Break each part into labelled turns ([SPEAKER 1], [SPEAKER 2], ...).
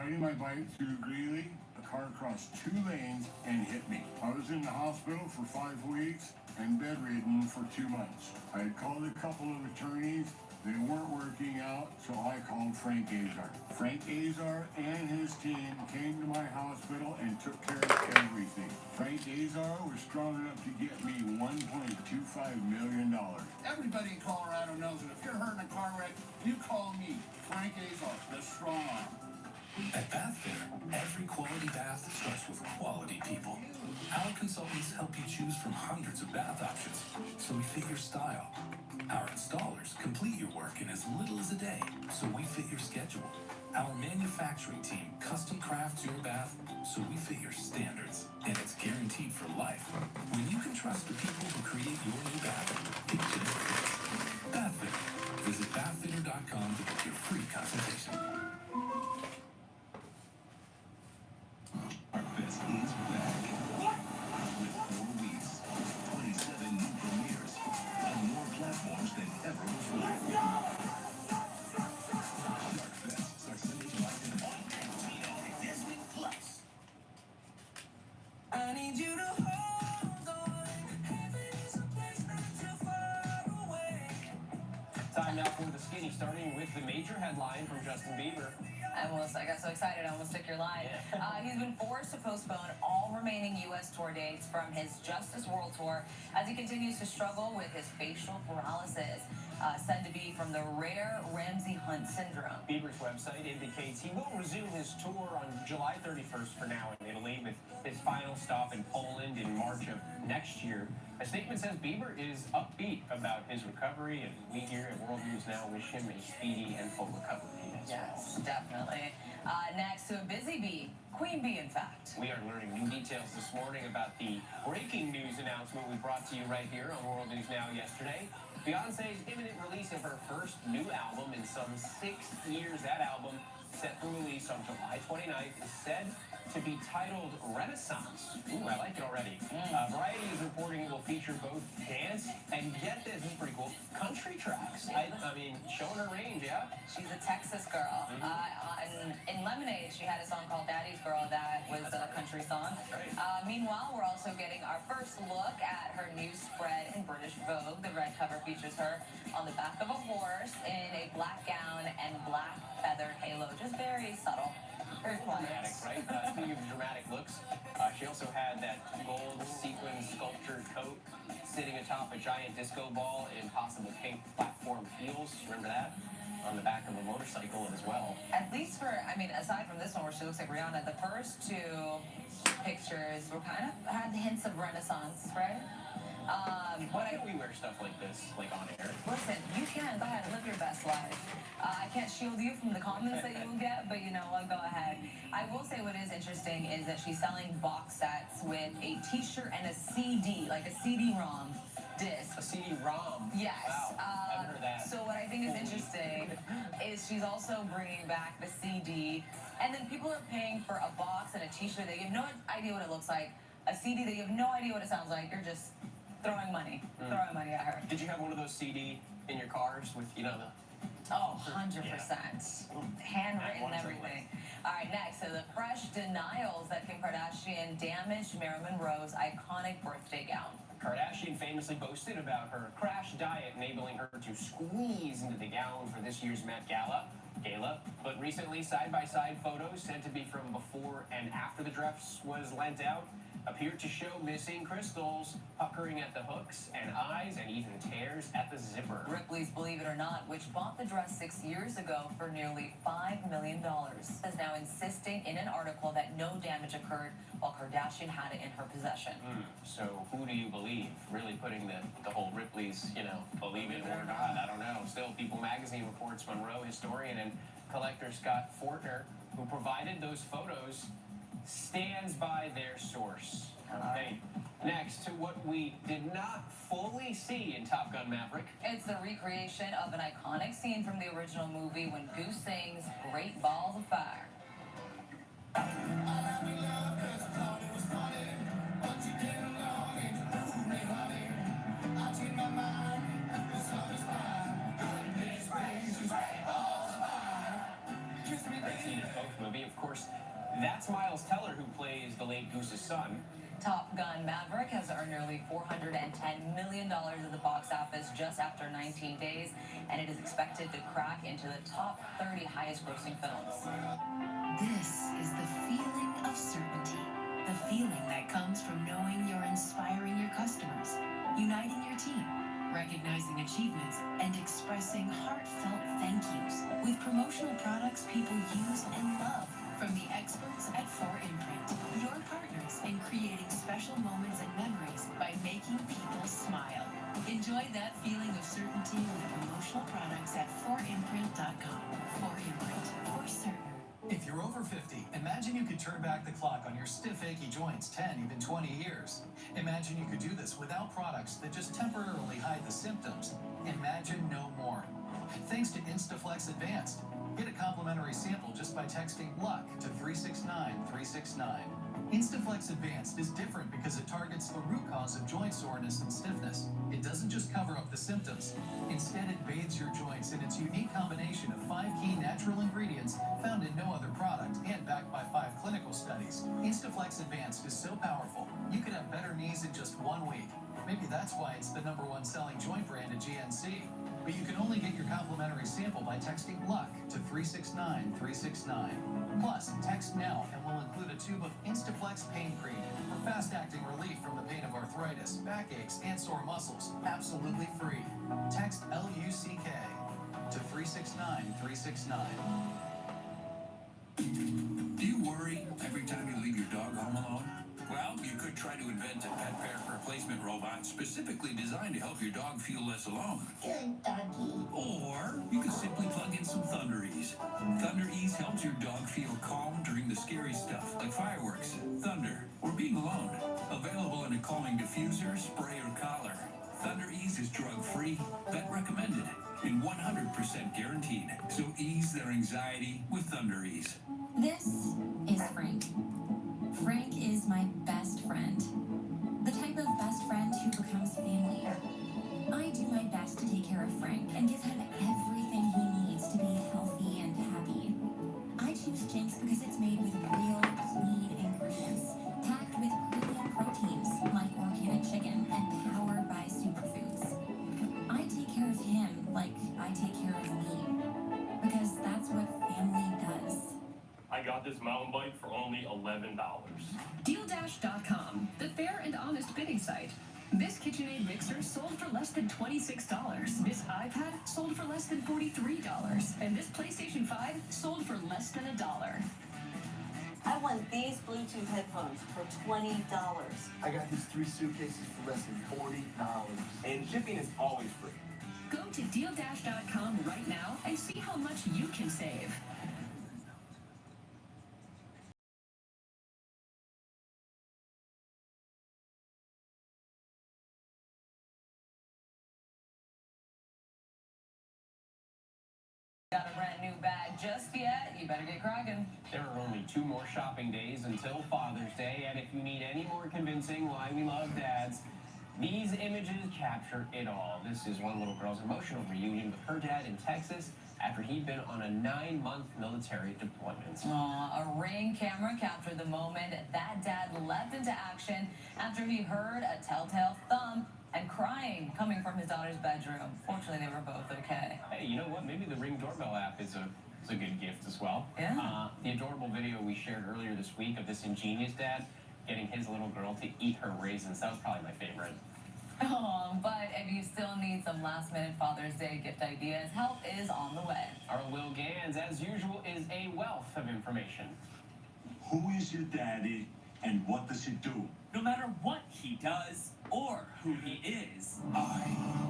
[SPEAKER 1] riding my bike through Greeley. A car crossed 2 lanes and hit me. I was in the hospital for 5 weeks and bedridden for 2 months. I had called a couple of attorneys. They weren't working out, so I called Frank Azar. Frank Azar and his team came to my hospital and took care of everything. Frank Azar was strong enough to get me $1.25 million. Everybody in Colorado knows that if you're hurt in a car wreck, you call me, Frank Azar, the strong arm.
[SPEAKER 2] At Bathfitter, every quality bath starts with quality people. Our consultants help you choose from hundreds of bath options, so we fit your style. Our installers complete your work in as little as a day, so we fit your schedule. Our manufacturing team custom crafts your bath, so we fit your standards, and it's guaranteed for life. When you can trust the people who create your new bath, it just fits. Bathfitter. Visit bathfitter.com to book your free consultation. ArcFest is back. With 4 weeks, 27 new premieres, and more platforms than ever before. ArcFest starts Sunday, July 10th on Disney Plus. I need you to hold on. Heaven is a place not too far away.
[SPEAKER 3] Time now for the skinny, starting with the major headline from Justin Bieber.
[SPEAKER 4] I got so excited I almost took your line. He's been forced to postpone all remaining U.S. tour dates from his Justice World Tour as he continues to struggle with his facial paralysis, said to be from the rare Ramsay-Hunt syndrome.
[SPEAKER 3] Bieber's website indicates he will resume his tour on July 31st for now in Italy, with his final stop in Poland in March of next year. A statement says Bieber is upbeat about his recovery, and we here at World News Now wish him a speedy and full recovery.
[SPEAKER 4] Yes, definitely. Next to a busy bee, Queen Bee, in fact.
[SPEAKER 3] We are learning new details this morning about the breaking news announcement we brought to you right here on World News Now yesterday. Beyonce's imminent release of her first new album in some 6 years. That album, set for release on July 29th, is said to be titled Renaissance. Ooh, I like it already. Variety is reporting it will feature both dance and, get this is pretty cool, country tracks. I mean, showing her range, yeah?
[SPEAKER 4] She's a Texas girl. In Lemonade, she had a song called Daddy's Girl that was a country song. Meanwhile, we're also getting our first look at her new spread in British Vogue. The red cover features her on the back of a horse in a black gown and black feathered halo. Just very subtle. Very
[SPEAKER 3] Dramatic, right? Speaking of dramatic looks, she also had that gold sequin sculptured coat sitting atop a giant disco ball in possible pink platform heels. Remember that? On the back of a motorcycle as well.
[SPEAKER 4] At least aside from this one where she looks like Rihanna, the first two pictures were kind of had hints of Renaissance, right?
[SPEAKER 3] Why can't we wear stuff like this, like on air?
[SPEAKER 4] Listen, you can. Go ahead, live your best life. I can't shield you from the comments that you will get, but you know what? Go ahead. I will say what is interesting is that she's selling box sets with a T-shirt and a CD, like a CD-ROM disc.
[SPEAKER 3] A CD-ROM?
[SPEAKER 4] Yes.
[SPEAKER 3] Wow, I haven't heard that.
[SPEAKER 4] So what I think is interesting is she's also bringing back the CD, and then people are paying for a box and a T-shirt. They have no idea what it looks like. A CD, they have no idea what it sounds like. You're just throwing money at her.
[SPEAKER 3] Did you have one of those CD in your cars with, the...
[SPEAKER 4] Oh, 100%. Handwritten and everything. All right, next, so the fresh denials that Kim Kardashian damaged Marilyn Monroe's iconic birthday gown.
[SPEAKER 3] Kardashian famously boasted about her crash diet, enabling her to squeeze into the gown for this year's Met Gala. But recently, side-by-side photos said to be from before and after the dress was lent out appeared to show missing crystals, puckering at the hooks and eyes, and even tears at the zipper.
[SPEAKER 4] Ripley's Believe It or Not, which bought the dress 6 years ago for nearly $5 million, is now insisting in an article that no damage occurred while Kardashian had it in her possession.
[SPEAKER 3] So who do you believe? Really putting the whole Ripley's, believe it or not, I don't know. Still, People magazine reports Monroe historian and collector Scott Fortner, who provided those photos, stands by their source. Okay. Next to what we did not fully see in Top Gun Maverick.
[SPEAKER 4] It's the recreation of an iconic scene from the original movie when Goose sings Great Balls of Fire.
[SPEAKER 3] I've seen it both movie. Of course, That's Miles Teller, who plays the late Goose's son.
[SPEAKER 4] Top Gun Maverick has earned nearly $410 million at the box office just after 19 days, and it is expected to crack into the top 30 highest grossing films.
[SPEAKER 5] This is the feeling of certainty. The feeling that comes from knowing you're inspiring your customers, uniting your team, recognizing achievements, and expressing heartfelt thank yous with promotional products people use and love from the experts at 4imprint. Your partners in creating special moments and memories by making people smile. Enjoy that feeling of certainty with promotional products at 4imprint.com. 4imprint, for certain.
[SPEAKER 6] If you're over 50, imagine you could turn back the clock on your stiff, achy joints 10, even 20 years. Imagine you could do this without products that just temporarily hide the symptoms. Imagine no more. Thanks to Instaflex Advanced. Get a complimentary sample just by texting LUCK to 369369. Instaflex Advanced is different because it targets the root cause of joint soreness and stiffness. It doesn't just cover up the symptoms. Instead, it bathes your joints in its unique combination of 5 key natural ingredients found in no other product and backed by 5 clinical studies. Instaflex Advanced is so powerful, you could have better knees in just 1 week. Maybe that's why it's the #1 selling joint brand at GNC. But you can only get your complimentary sample by texting LUCK to 369369. Plus, text now and we'll include a tube of Instaflex Pain Cream for fast-acting relief from the pain of arthritis, backaches, and sore muscles. Absolutely free. Text LUCK to 369369.
[SPEAKER 2] Do you worry every time you leave your dog home alone? Well, you could try to invent a pet parent replacement robot specifically designed to help your dog feel less alone.
[SPEAKER 7] Good doggy.
[SPEAKER 2] Or you could simply plug in some Thunder Ease. Thunder Ease helps your dog feel calm during the scary stuff like fireworks, thunder, or being alone. Available in a calming diffuser, spray, or collar. Thunder Ease is drug-free, vet recommended, and 100% guaranteed. So ease their anxiety with Thunder Ease.
[SPEAKER 8] This is Frank. Frank is my best friend. The type of best friend who becomes family. I do my best to take care of Frank and give him everything he needs to be healthy and happy. I choose Jinx because it's made with real, clean ingredients, packed with premium proteins like organic chicken and powered by superfoods. I take care of him like I take care of me, because that's what family does.
[SPEAKER 9] I got this mountain bike for only $11.
[SPEAKER 10] DealDash.com, the fair and honest bidding site. This KitchenAid mixer sold for less than $26. This iPad sold for less than $43. And this PlayStation 5 sold for less than $1.
[SPEAKER 7] I want these Bluetooth headphones for $20.
[SPEAKER 11] I got these 3 suitcases for less than $40.
[SPEAKER 3] And shipping is always free.
[SPEAKER 10] Go to DealDash.com right now and see how much you can save.
[SPEAKER 4] Got a brand new bag just yet? You better get cracking.
[SPEAKER 3] There are only 2 more shopping days until Father's Day, and if you need any more convincing why we love dads, these images capture it all. This is one little girl's emotional reunion with her dad in Texas after he'd been on a 9-month military deployment.
[SPEAKER 4] A Ring camera captured the moment that dad leapt into action after he heard a telltale thump and crying coming from his daughter's bedroom. Fortunately, they were both okay.
[SPEAKER 3] Hey, you know what? Maybe the Ring doorbell app is a good gift as well.
[SPEAKER 4] Yeah.
[SPEAKER 3] The adorable video we shared earlier this week of this ingenious dad getting his little girl to eat her raisins. That was probably my favorite.
[SPEAKER 4] Oh, but if you still need some last-minute Father's Day gift ideas, help is on the way.
[SPEAKER 3] Our Will Gans, as usual, is a wealth of information.
[SPEAKER 12] Who is your daddy and what does he do?
[SPEAKER 13] No matter what he does or who he is,
[SPEAKER 12] I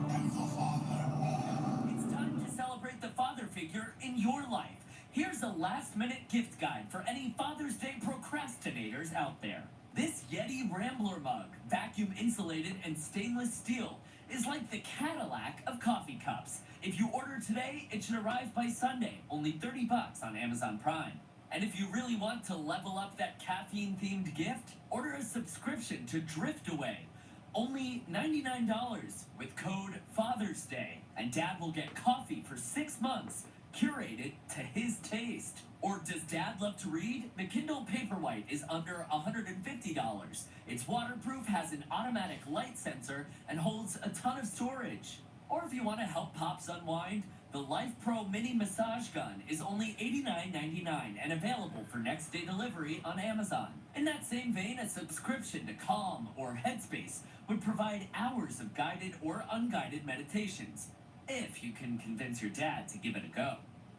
[SPEAKER 12] am the father.
[SPEAKER 13] it's time to celebrate the father figure in your life. Here's a last-minute gift guide for any Father's Day procrastinators out there. This Yeti Rambler mug, vacuum insulated and stainless steel, is like the Cadillac of coffee cups. If you order today, it should arrive by Sunday, only $30 on Amazon Prime. And if you really want to level up that caffeine-themed gift, order a subscription to Drift Away. Only $99 with code Father's Day, and Dad will get coffee for 6 months curated to his taste. Or does Dad love to read? The Kindle Paperwhite is under $150. It's waterproof, has an automatic light sensor, and holds a ton of storage. Or if you want to help Pops unwind, the Life Pro Mini Massage Gun is only $89.99 and available for next day delivery on Amazon. In that same vein, a subscription to Calm or Headspace would provide hours of guided or unguided meditations, if you can convince your dad to give it a go.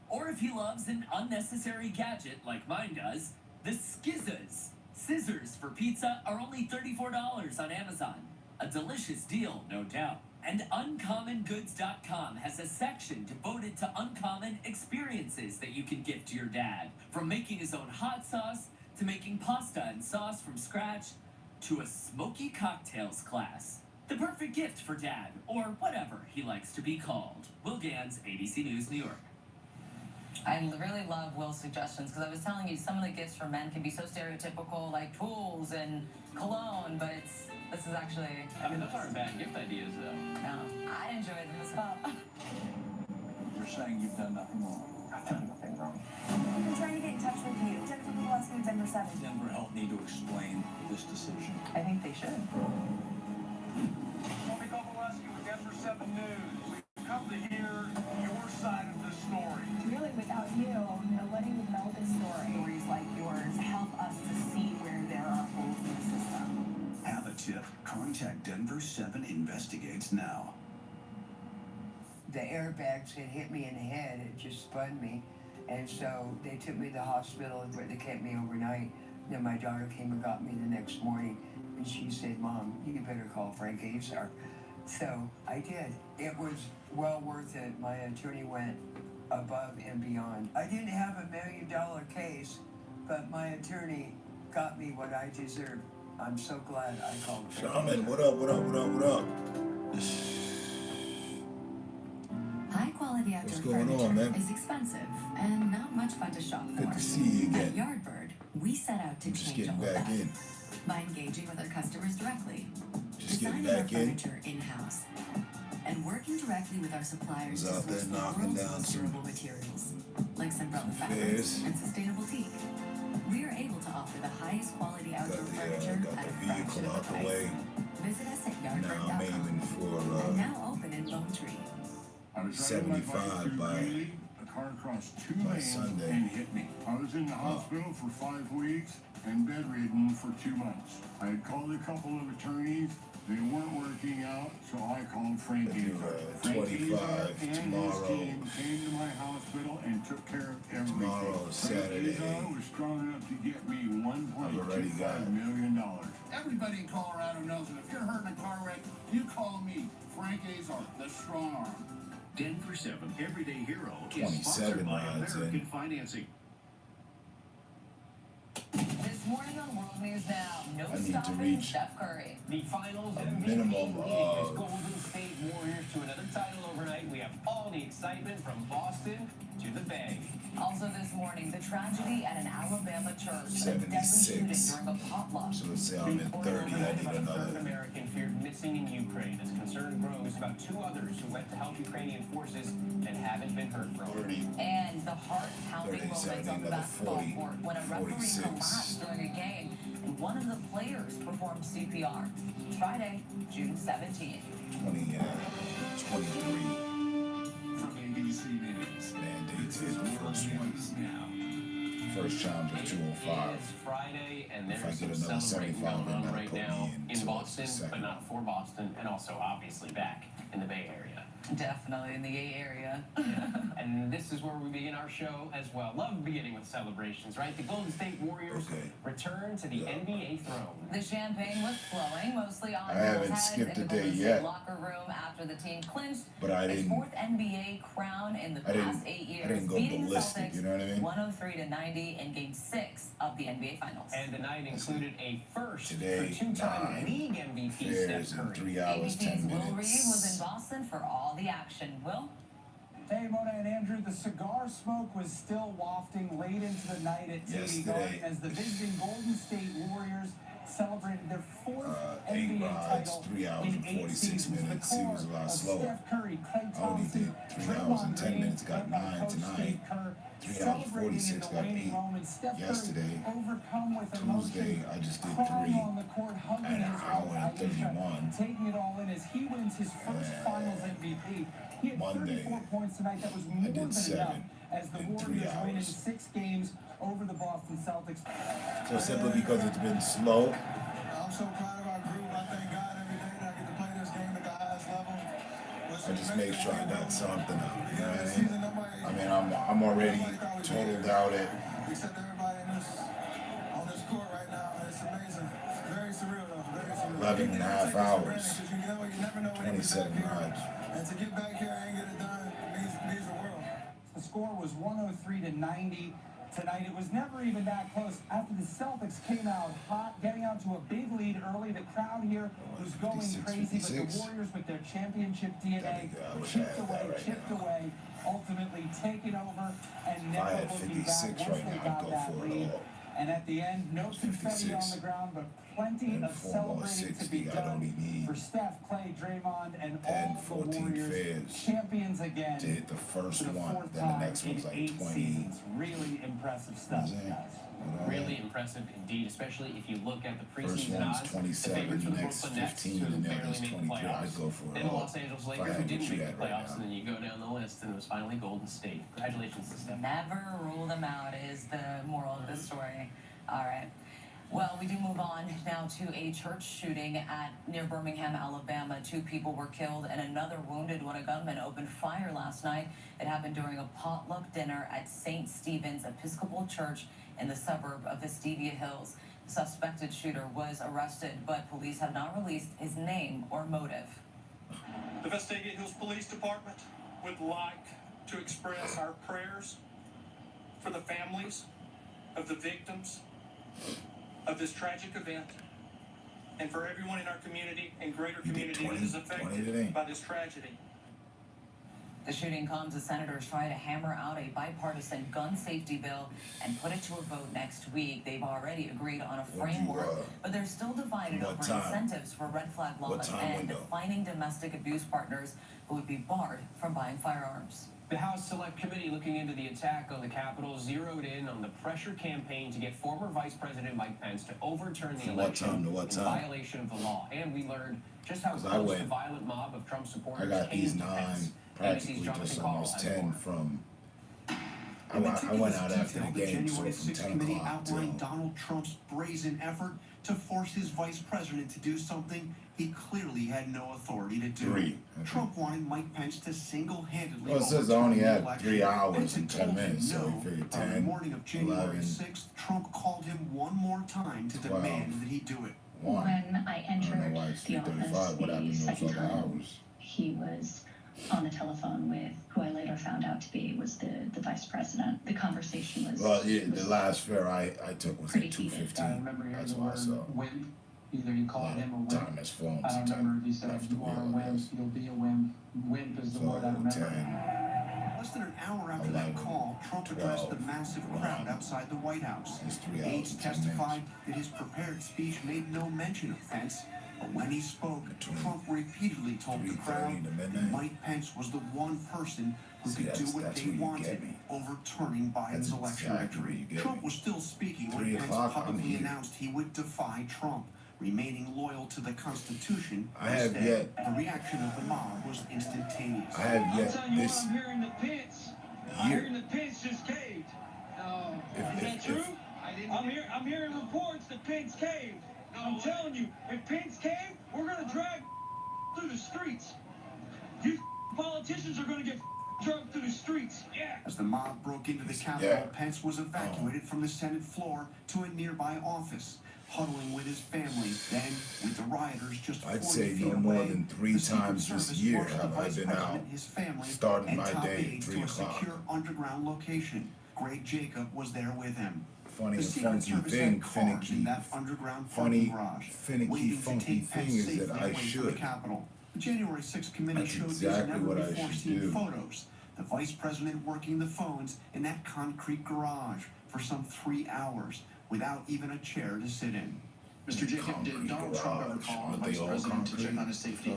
[SPEAKER 13] Or if he loves an unnecessary gadget like mine does, the Skizzas. Scissors for pizza are only $34 on Amazon. A delicious deal, no doubt. And UncommonGoods.com has a section devoted to uncommon experiences that you can gift to your dad. From making his own hot sauce, to making pasta and sauce from scratch, to a smoky cocktails class. The perfect gift for Dad, or whatever he likes to be called. Will Gans, ABC News, New York.
[SPEAKER 4] I really love Will's suggestions because I was telling you some of the gifts for men can be so stereotypical, like tools and cologne, but this is actually.
[SPEAKER 3] I mean, those aren't bad gift ideas, though.
[SPEAKER 4] No, I enjoy them as well.
[SPEAKER 11] You're saying you've done nothing wrong.
[SPEAKER 3] I've done nothing wrong.
[SPEAKER 14] I've been trying to get in touch with you. Jennifer Pawlowski with Denver 7.
[SPEAKER 11] Denver helped me to explain this decision.
[SPEAKER 4] I think they should.
[SPEAKER 15] Tony Pawlowski with Denver 7 News. We've come to hear your side of the story.
[SPEAKER 14] Really, without you, nobody would know this story. Stories like yours help us to see where there are holes in the system.
[SPEAKER 12] Have a tip? Contact Denver 7 Investigates now.
[SPEAKER 16] The airbags had hit me in the head. It just spun me. And so they took me to the hospital where they kept me overnight. Then my daughter came and got me the next morning. And she said, Mom, you better call Frank Azar. So I did. It was well worth it. My attorney went above and beyond. I didn't have $1 million case, but my attorney got me what I deserved. I'm so glad I called Frank.
[SPEAKER 17] Shaman, what up, what up, what up, what up?
[SPEAKER 5] High quality outdoor
[SPEAKER 17] What's going
[SPEAKER 5] furniture
[SPEAKER 17] on, man?
[SPEAKER 5] is expensive and not much fun to shop for.
[SPEAKER 17] Good to see you
[SPEAKER 5] At
[SPEAKER 17] again.
[SPEAKER 5] Yardbird, we set out to
[SPEAKER 17] I'm just
[SPEAKER 5] change
[SPEAKER 17] getting
[SPEAKER 5] all of
[SPEAKER 17] back
[SPEAKER 5] that
[SPEAKER 17] in.
[SPEAKER 5] by engaging with our customers directly,
[SPEAKER 17] Just getting
[SPEAKER 5] designing our
[SPEAKER 17] back in.
[SPEAKER 5] furniture in-house, and working directly with our suppliers
[SPEAKER 17] Was
[SPEAKER 5] to
[SPEAKER 17] out there
[SPEAKER 5] source the
[SPEAKER 17] knocking
[SPEAKER 5] world's
[SPEAKER 17] down
[SPEAKER 5] most
[SPEAKER 17] some
[SPEAKER 5] durable materials, like Sunbrella
[SPEAKER 17] fairs.
[SPEAKER 5] fabrics and sustainable teak. We are able to offer the highest quality outdoor furniture
[SPEAKER 17] Got
[SPEAKER 5] at a
[SPEAKER 17] the
[SPEAKER 5] fraction
[SPEAKER 17] vehicle
[SPEAKER 5] of
[SPEAKER 17] out
[SPEAKER 5] the
[SPEAKER 17] the
[SPEAKER 5] price.
[SPEAKER 17] way.
[SPEAKER 5] Visit us at
[SPEAKER 17] Now I'm
[SPEAKER 5] yardbird.com.
[SPEAKER 17] aiming for
[SPEAKER 5] And now open in Lone Tree.
[SPEAKER 1] I was riding my bike
[SPEAKER 17] 75
[SPEAKER 1] through
[SPEAKER 17] by-
[SPEAKER 1] Greeley. A car crossed two
[SPEAKER 17] by
[SPEAKER 1] lanes
[SPEAKER 17] Sunday.
[SPEAKER 1] and hit me. I was in the hospital for 5 weeks and bedridden for 2 months. I had called a couple of attorneys. They weren't working out, so I called Frank
[SPEAKER 17] I do,
[SPEAKER 1] Azar. Frank
[SPEAKER 17] 25
[SPEAKER 1] Azar and his
[SPEAKER 17] tomorrow.
[SPEAKER 1] team came to my hospital and took care of everything.
[SPEAKER 17] Tomorrow, Saturday.
[SPEAKER 1] Frank Azar was strong enough to get me
[SPEAKER 17] I've already got
[SPEAKER 1] $1.25
[SPEAKER 17] it.
[SPEAKER 1] million.
[SPEAKER 15] Everybody in Colorado knows that if you're hurt in a car wreck, you call me, Frank Azar, the strong arm.
[SPEAKER 12] Denver 7 Everyday Hero is
[SPEAKER 17] 27
[SPEAKER 12] sponsored by
[SPEAKER 17] rides
[SPEAKER 12] American
[SPEAKER 17] in.
[SPEAKER 12] Financing.
[SPEAKER 4] This morning on World News Now, no
[SPEAKER 17] I need to
[SPEAKER 4] stopping
[SPEAKER 17] reach
[SPEAKER 4] Steph Curry.
[SPEAKER 3] The finals
[SPEAKER 17] a
[SPEAKER 3] MVP
[SPEAKER 17] minimum
[SPEAKER 3] leading
[SPEAKER 17] of-
[SPEAKER 3] his Golden State Warriors to another title overnight. We have all the excitement from Boston to the Bay.
[SPEAKER 4] Also this morning, the tragedy at an Alabama church. A deadly
[SPEAKER 17] 76.
[SPEAKER 4] shooting during a potluck.
[SPEAKER 17] So let's say I'm at 30, I need
[SPEAKER 3] About a third
[SPEAKER 17] another.
[SPEAKER 3] American feared missing in Ukraine as concern grows about 2 others who went to help Ukrainian forces and haven't been heard from.
[SPEAKER 17] 30.
[SPEAKER 4] And the heart-pounding
[SPEAKER 17] 30,
[SPEAKER 4] moments on the
[SPEAKER 17] another
[SPEAKER 4] basketball
[SPEAKER 17] 40,
[SPEAKER 4] court when a referee
[SPEAKER 17] 46.
[SPEAKER 4] collapsed during a game and one of the players performed CPR. Friday, June 17th.
[SPEAKER 17] 20, 23
[SPEAKER 15] From ABC News.
[SPEAKER 17] mandates hit the first one. First challenge of
[SPEAKER 3] It's
[SPEAKER 17] 205.
[SPEAKER 3] Friday, and
[SPEAKER 17] If I
[SPEAKER 3] there's
[SPEAKER 17] get
[SPEAKER 3] some
[SPEAKER 17] another
[SPEAKER 3] celebrating
[SPEAKER 17] 75,
[SPEAKER 3] going
[SPEAKER 17] then
[SPEAKER 3] on
[SPEAKER 17] that'll
[SPEAKER 3] right
[SPEAKER 17] put me
[SPEAKER 3] now
[SPEAKER 17] in
[SPEAKER 3] in
[SPEAKER 17] towards
[SPEAKER 3] Boston,
[SPEAKER 17] the second.
[SPEAKER 3] but not for Boston, and also obviously back in the Bay Area.
[SPEAKER 4] Definitely in the Bay Area.
[SPEAKER 3] And this is where we begin our show as well. Love beginning with celebrations, right? The Golden State Warriors
[SPEAKER 17] Okay.
[SPEAKER 3] return to the NBA throne.
[SPEAKER 4] The champagne was flowing, mostly on
[SPEAKER 17] I haven't
[SPEAKER 4] Bill's heads
[SPEAKER 17] skipped
[SPEAKER 4] in
[SPEAKER 17] a
[SPEAKER 4] the
[SPEAKER 17] day
[SPEAKER 4] Golden State
[SPEAKER 17] yet.
[SPEAKER 4] locker room after the team clinched
[SPEAKER 17] But I
[SPEAKER 4] its
[SPEAKER 17] didn't.
[SPEAKER 4] 4th NBA crown in the
[SPEAKER 17] I didn't-
[SPEAKER 4] past 8 years,
[SPEAKER 17] I didn't go
[SPEAKER 4] beating
[SPEAKER 17] ballistic,
[SPEAKER 4] the Celtics
[SPEAKER 17] you know what I mean?
[SPEAKER 4] 103-90 in Game 6 of the NBA Finals.
[SPEAKER 3] And the night included a first
[SPEAKER 17] Today,
[SPEAKER 3] for 2-time
[SPEAKER 17] 9
[SPEAKER 3] league MVP
[SPEAKER 17] Fairs
[SPEAKER 3] Steph
[SPEAKER 17] in
[SPEAKER 3] Curry.
[SPEAKER 17] 3 hours, 10
[SPEAKER 4] ABC's Will Reed was in
[SPEAKER 17] minutes.
[SPEAKER 4] Boston for all the action. Will?
[SPEAKER 18] Hey, Mona and Andrew, the cigar smoke was still wafting late into the night at TD
[SPEAKER 17] Yesterday.
[SPEAKER 18] Garden as the visiting Golden State Warriors celebrated their fourth
[SPEAKER 17] 8
[SPEAKER 18] NBA
[SPEAKER 17] rides,
[SPEAKER 18] title
[SPEAKER 17] 3 hours
[SPEAKER 18] in
[SPEAKER 17] and
[SPEAKER 18] 8
[SPEAKER 17] 46
[SPEAKER 18] seasons.
[SPEAKER 17] minutes.
[SPEAKER 18] The
[SPEAKER 17] It
[SPEAKER 18] core
[SPEAKER 17] was a lot
[SPEAKER 18] of
[SPEAKER 17] slower.
[SPEAKER 18] Steph Curry, Klay
[SPEAKER 17] I only
[SPEAKER 18] Thompson,
[SPEAKER 17] did 3 hours and 10 minutes, got
[SPEAKER 18] led by
[SPEAKER 17] 9
[SPEAKER 18] Coach
[SPEAKER 17] tonight.
[SPEAKER 18] Steve Kerr,
[SPEAKER 17] 3 hours
[SPEAKER 18] celebrating
[SPEAKER 17] 46,
[SPEAKER 18] in the
[SPEAKER 17] got
[SPEAKER 18] waning
[SPEAKER 17] 8
[SPEAKER 18] moments. Steph
[SPEAKER 17] yesterday.
[SPEAKER 18] Curry overcome with
[SPEAKER 17] Tuesday,
[SPEAKER 18] emotion,
[SPEAKER 17] I just did
[SPEAKER 18] crying
[SPEAKER 17] 3
[SPEAKER 18] on the court, hugging
[SPEAKER 17] at an
[SPEAKER 18] his
[SPEAKER 17] hour
[SPEAKER 18] wife
[SPEAKER 17] and
[SPEAKER 18] Aisha,
[SPEAKER 17] 31.
[SPEAKER 18] taking it all in as he wins his first Finals MVP. He had
[SPEAKER 17] Monday,
[SPEAKER 18] 34 points tonight. That was more
[SPEAKER 17] did
[SPEAKER 18] than
[SPEAKER 17] 7
[SPEAKER 18] enough as the
[SPEAKER 17] in 3
[SPEAKER 18] Warriors win in
[SPEAKER 17] hours.
[SPEAKER 18] 6 games over the Boston Celtics.
[SPEAKER 17] So simply because it's been slow,
[SPEAKER 11] I'm so proud of our group. I thank God every day that I get to play this game at the highest level.
[SPEAKER 17] I just make sure I got something up. You know what I mean? I'm already totaled out at
[SPEAKER 11] Except everybody on this court right now. It's amazing. Very surreal though. Very surreal.
[SPEAKER 17] 11 and a half hours,
[SPEAKER 11] You never know when
[SPEAKER 17] 27 rides.
[SPEAKER 11] And to get back here and get it done means the world.
[SPEAKER 18] The score was 103-90 tonight. It was never even that close. After the Celtics came out hot, getting out to a big lead early, the crowd here was going
[SPEAKER 17] 56,
[SPEAKER 18] crazy, but
[SPEAKER 17] 56.
[SPEAKER 18] the Warriors with their championship DNA chipped away, ultimately taking over and
[SPEAKER 17] If I
[SPEAKER 18] never
[SPEAKER 17] had
[SPEAKER 18] looking back
[SPEAKER 17] 56
[SPEAKER 18] once
[SPEAKER 17] right
[SPEAKER 18] they
[SPEAKER 17] now, I'd
[SPEAKER 18] got
[SPEAKER 17] go
[SPEAKER 18] that
[SPEAKER 17] for it
[SPEAKER 18] lead.
[SPEAKER 17] all.
[SPEAKER 18] And at the end, no confetti on
[SPEAKER 17] 56.
[SPEAKER 18] the ground, but plenty
[SPEAKER 17] And
[SPEAKER 18] of
[SPEAKER 17] 4 more
[SPEAKER 18] celebrating to be
[SPEAKER 17] 60, I'd only
[SPEAKER 18] done
[SPEAKER 17] need
[SPEAKER 18] for Steph, Klay, Draymond, and
[SPEAKER 17] 10,
[SPEAKER 18] all the
[SPEAKER 17] 14
[SPEAKER 18] Warriors,
[SPEAKER 17] fairs
[SPEAKER 18] champions again.
[SPEAKER 17] to hit the first
[SPEAKER 18] For the
[SPEAKER 17] one.
[SPEAKER 18] fourth
[SPEAKER 17] Then the
[SPEAKER 18] time
[SPEAKER 17] next
[SPEAKER 18] in
[SPEAKER 17] one's like
[SPEAKER 18] 8
[SPEAKER 17] 20.
[SPEAKER 18] seasons. Really impressive stuff, guys.
[SPEAKER 3] Really impressive indeed, especially if you look at the
[SPEAKER 17] First
[SPEAKER 3] preseason
[SPEAKER 17] one's
[SPEAKER 3] odds.
[SPEAKER 17] 27,
[SPEAKER 3] the favorites
[SPEAKER 17] the
[SPEAKER 3] were the
[SPEAKER 17] next
[SPEAKER 3] Brooklyn Nets,
[SPEAKER 17] 15,
[SPEAKER 3] who
[SPEAKER 17] and then
[SPEAKER 3] barely
[SPEAKER 17] there's
[SPEAKER 3] made the
[SPEAKER 17] 23. I'd
[SPEAKER 3] playoffs.
[SPEAKER 17] go for it
[SPEAKER 3] Then the
[SPEAKER 17] all.
[SPEAKER 3] Los Angeles
[SPEAKER 17] If I
[SPEAKER 3] Lakers,
[SPEAKER 17] had
[SPEAKER 3] who
[SPEAKER 17] what
[SPEAKER 3] didn't
[SPEAKER 17] you
[SPEAKER 3] make the
[SPEAKER 17] had right
[SPEAKER 3] playoffs,
[SPEAKER 17] now.
[SPEAKER 3] and then you go down the list, and it was finally Golden State. Congratulations to Steph.
[SPEAKER 4] Never rule them out is the moral of the story. All right. Well, we do move on now to a church shooting near Birmingham, Alabama. 2 people were killed and another wounded when a gunman opened fire last night. It happened during a potluck dinner at St. Stephen's Episcopal Church in the suburb of Vestavia Hills. The suspected shooter was arrested, but police have not released his name or motive.
[SPEAKER 19] The Vestavia Hills Police Department would like to express our prayers for the families of the victims of this tragic event and for everyone in our community and greater community that is affected by this tragedy.
[SPEAKER 4] The shooting comes as senators try to hammer out a bipartisan gun safety bill and put it to a vote next week. They've already agreed on a framework, but they're still divided over incentives for red flag laws and defining domestic abuse partners who would be barred from buying firearms.
[SPEAKER 3] The House Select Committee looking into the attack on the Capitol zeroed in on the pressure campaign to get former Vice President Mike Pence to overturn the election in violation of the law. And we learned just how close the violent mob of Trump supporters
[SPEAKER 17] I got
[SPEAKER 3] came
[SPEAKER 17] these
[SPEAKER 3] to
[SPEAKER 17] 9,
[SPEAKER 3] Pence.
[SPEAKER 17] practically
[SPEAKER 3] ABC's
[SPEAKER 17] just
[SPEAKER 3] Jonathan
[SPEAKER 17] almost
[SPEAKER 3] Carl has
[SPEAKER 17] 10
[SPEAKER 3] more.
[SPEAKER 17] from. I went out after the game, so
[SPEAKER 20] January
[SPEAKER 17] from
[SPEAKER 20] 6th
[SPEAKER 17] 10
[SPEAKER 20] committee
[SPEAKER 17] o'clock till
[SPEAKER 20] outlined Donald Trump's brazen effort to force his vice president to do something he clearly had no authority to do.
[SPEAKER 17] 3.
[SPEAKER 20] Trump wanted Mike Pence to single-handedly
[SPEAKER 17] Well, it says I only
[SPEAKER 20] overturn the
[SPEAKER 17] had
[SPEAKER 20] election.
[SPEAKER 17] 3 hours
[SPEAKER 20] Pence
[SPEAKER 17] and
[SPEAKER 20] had
[SPEAKER 17] 10
[SPEAKER 20] told him
[SPEAKER 17] minutes, so
[SPEAKER 20] no.
[SPEAKER 17] he figured
[SPEAKER 20] On the
[SPEAKER 17] 10,
[SPEAKER 20] morning of January
[SPEAKER 17] 11,
[SPEAKER 20] 6th, Trump called him one more time to
[SPEAKER 17] 12,
[SPEAKER 20] demand that he do it.
[SPEAKER 17] 1.
[SPEAKER 21] When I entered
[SPEAKER 17] I don't know why it's
[SPEAKER 21] the
[SPEAKER 17] 3:35.
[SPEAKER 21] office
[SPEAKER 17] What happened
[SPEAKER 21] the
[SPEAKER 17] those
[SPEAKER 21] second
[SPEAKER 17] other
[SPEAKER 21] time,
[SPEAKER 17] hours?
[SPEAKER 21] he was on the telephone with who I later found out to be was the vice president. The conversation was
[SPEAKER 17] Well, yeah, the last fare I took was at 2:15.
[SPEAKER 18] I remember hearing
[SPEAKER 17] That's
[SPEAKER 18] the
[SPEAKER 17] why I
[SPEAKER 18] word
[SPEAKER 17] saw.
[SPEAKER 18] wimp. Either you call him a wimp.
[SPEAKER 17] Time has flown
[SPEAKER 18] I don't
[SPEAKER 17] since
[SPEAKER 18] remember if you said
[SPEAKER 17] left the
[SPEAKER 18] you are a
[SPEAKER 17] wheel, I
[SPEAKER 18] wimp,
[SPEAKER 17] guess.
[SPEAKER 18] you'll be a wimp. Wimp is the word I remember.
[SPEAKER 17] 10,
[SPEAKER 20] Less than an hour after that call, Trump addressed the massive crowd outside the White House.
[SPEAKER 17] 3 hours
[SPEAKER 20] Aides
[SPEAKER 17] and 10
[SPEAKER 20] testified that his prepared speech made no mention of Pence, but when he spoke, Trump repeatedly told the crowd that Mike Pence was the one person who could do what they wanted, overturning Biden's election victory. Trump was still speaking when
[SPEAKER 17] 3
[SPEAKER 20] Pence
[SPEAKER 17] o'clock, I'm
[SPEAKER 20] publicly
[SPEAKER 17] here.
[SPEAKER 20] announced he would defy Trump, remaining loyal to the Constitution.
[SPEAKER 17] I have
[SPEAKER 20] Instead,
[SPEAKER 17] yet-
[SPEAKER 20] the reaction of the mob was instantaneous.
[SPEAKER 17] I have yet
[SPEAKER 19] I'll tell you
[SPEAKER 17] this
[SPEAKER 19] what I'm hearing that Pence. I'm
[SPEAKER 17] year.
[SPEAKER 19] hearing that Pence just caved. No.
[SPEAKER 17] If-
[SPEAKER 19] Is that
[SPEAKER 17] if-
[SPEAKER 19] true? I'm hearing reports that Pence caved. I'm telling you, if Pence caved, we're gonna drag through the streets. You politicians are gonna get dragged through the streets. Yeah.
[SPEAKER 20] As the mob broke into the Capitol, Pence was evacuated from the Senate floor to a nearby office, huddling with his family. Then, with the rioters just 40
[SPEAKER 17] I'd say
[SPEAKER 20] feet
[SPEAKER 17] no more
[SPEAKER 20] away,
[SPEAKER 17] than 3
[SPEAKER 20] the Secret
[SPEAKER 17] times this
[SPEAKER 20] Service
[SPEAKER 17] year
[SPEAKER 20] rushed the
[SPEAKER 17] have I
[SPEAKER 20] Vice
[SPEAKER 17] been
[SPEAKER 20] President,
[SPEAKER 17] out,
[SPEAKER 20] his family,
[SPEAKER 17] starting
[SPEAKER 20] and
[SPEAKER 17] my
[SPEAKER 20] top
[SPEAKER 17] day at
[SPEAKER 20] aides
[SPEAKER 17] 3
[SPEAKER 20] to a
[SPEAKER 17] o'clock.
[SPEAKER 20] secure underground location. Greg Jacob was there with him.
[SPEAKER 17] Funny
[SPEAKER 20] The
[SPEAKER 17] and
[SPEAKER 20] Secret
[SPEAKER 17] funky
[SPEAKER 20] Service
[SPEAKER 17] thing,
[SPEAKER 20] had cars in
[SPEAKER 17] finicky,
[SPEAKER 20] that underground
[SPEAKER 17] funny,
[SPEAKER 20] parking garage,
[SPEAKER 17] finicky,
[SPEAKER 20] waiting to
[SPEAKER 17] funky
[SPEAKER 20] take Pence
[SPEAKER 17] thing is that
[SPEAKER 20] safely
[SPEAKER 17] I
[SPEAKER 20] away from the
[SPEAKER 17] should.
[SPEAKER 20] Capitol. The January 6th committee
[SPEAKER 17] That's
[SPEAKER 20] showed
[SPEAKER 17] exactly
[SPEAKER 20] these
[SPEAKER 17] what I
[SPEAKER 20] never-before
[SPEAKER 17] should
[SPEAKER 20] seen
[SPEAKER 17] do.
[SPEAKER 20] photos. The vice president working the phones in that concrete garage for some 3 hours without even a chair to sit in.
[SPEAKER 6] Mr. Jacob, did Donald Trump ever call on the Vice President to check on his safety?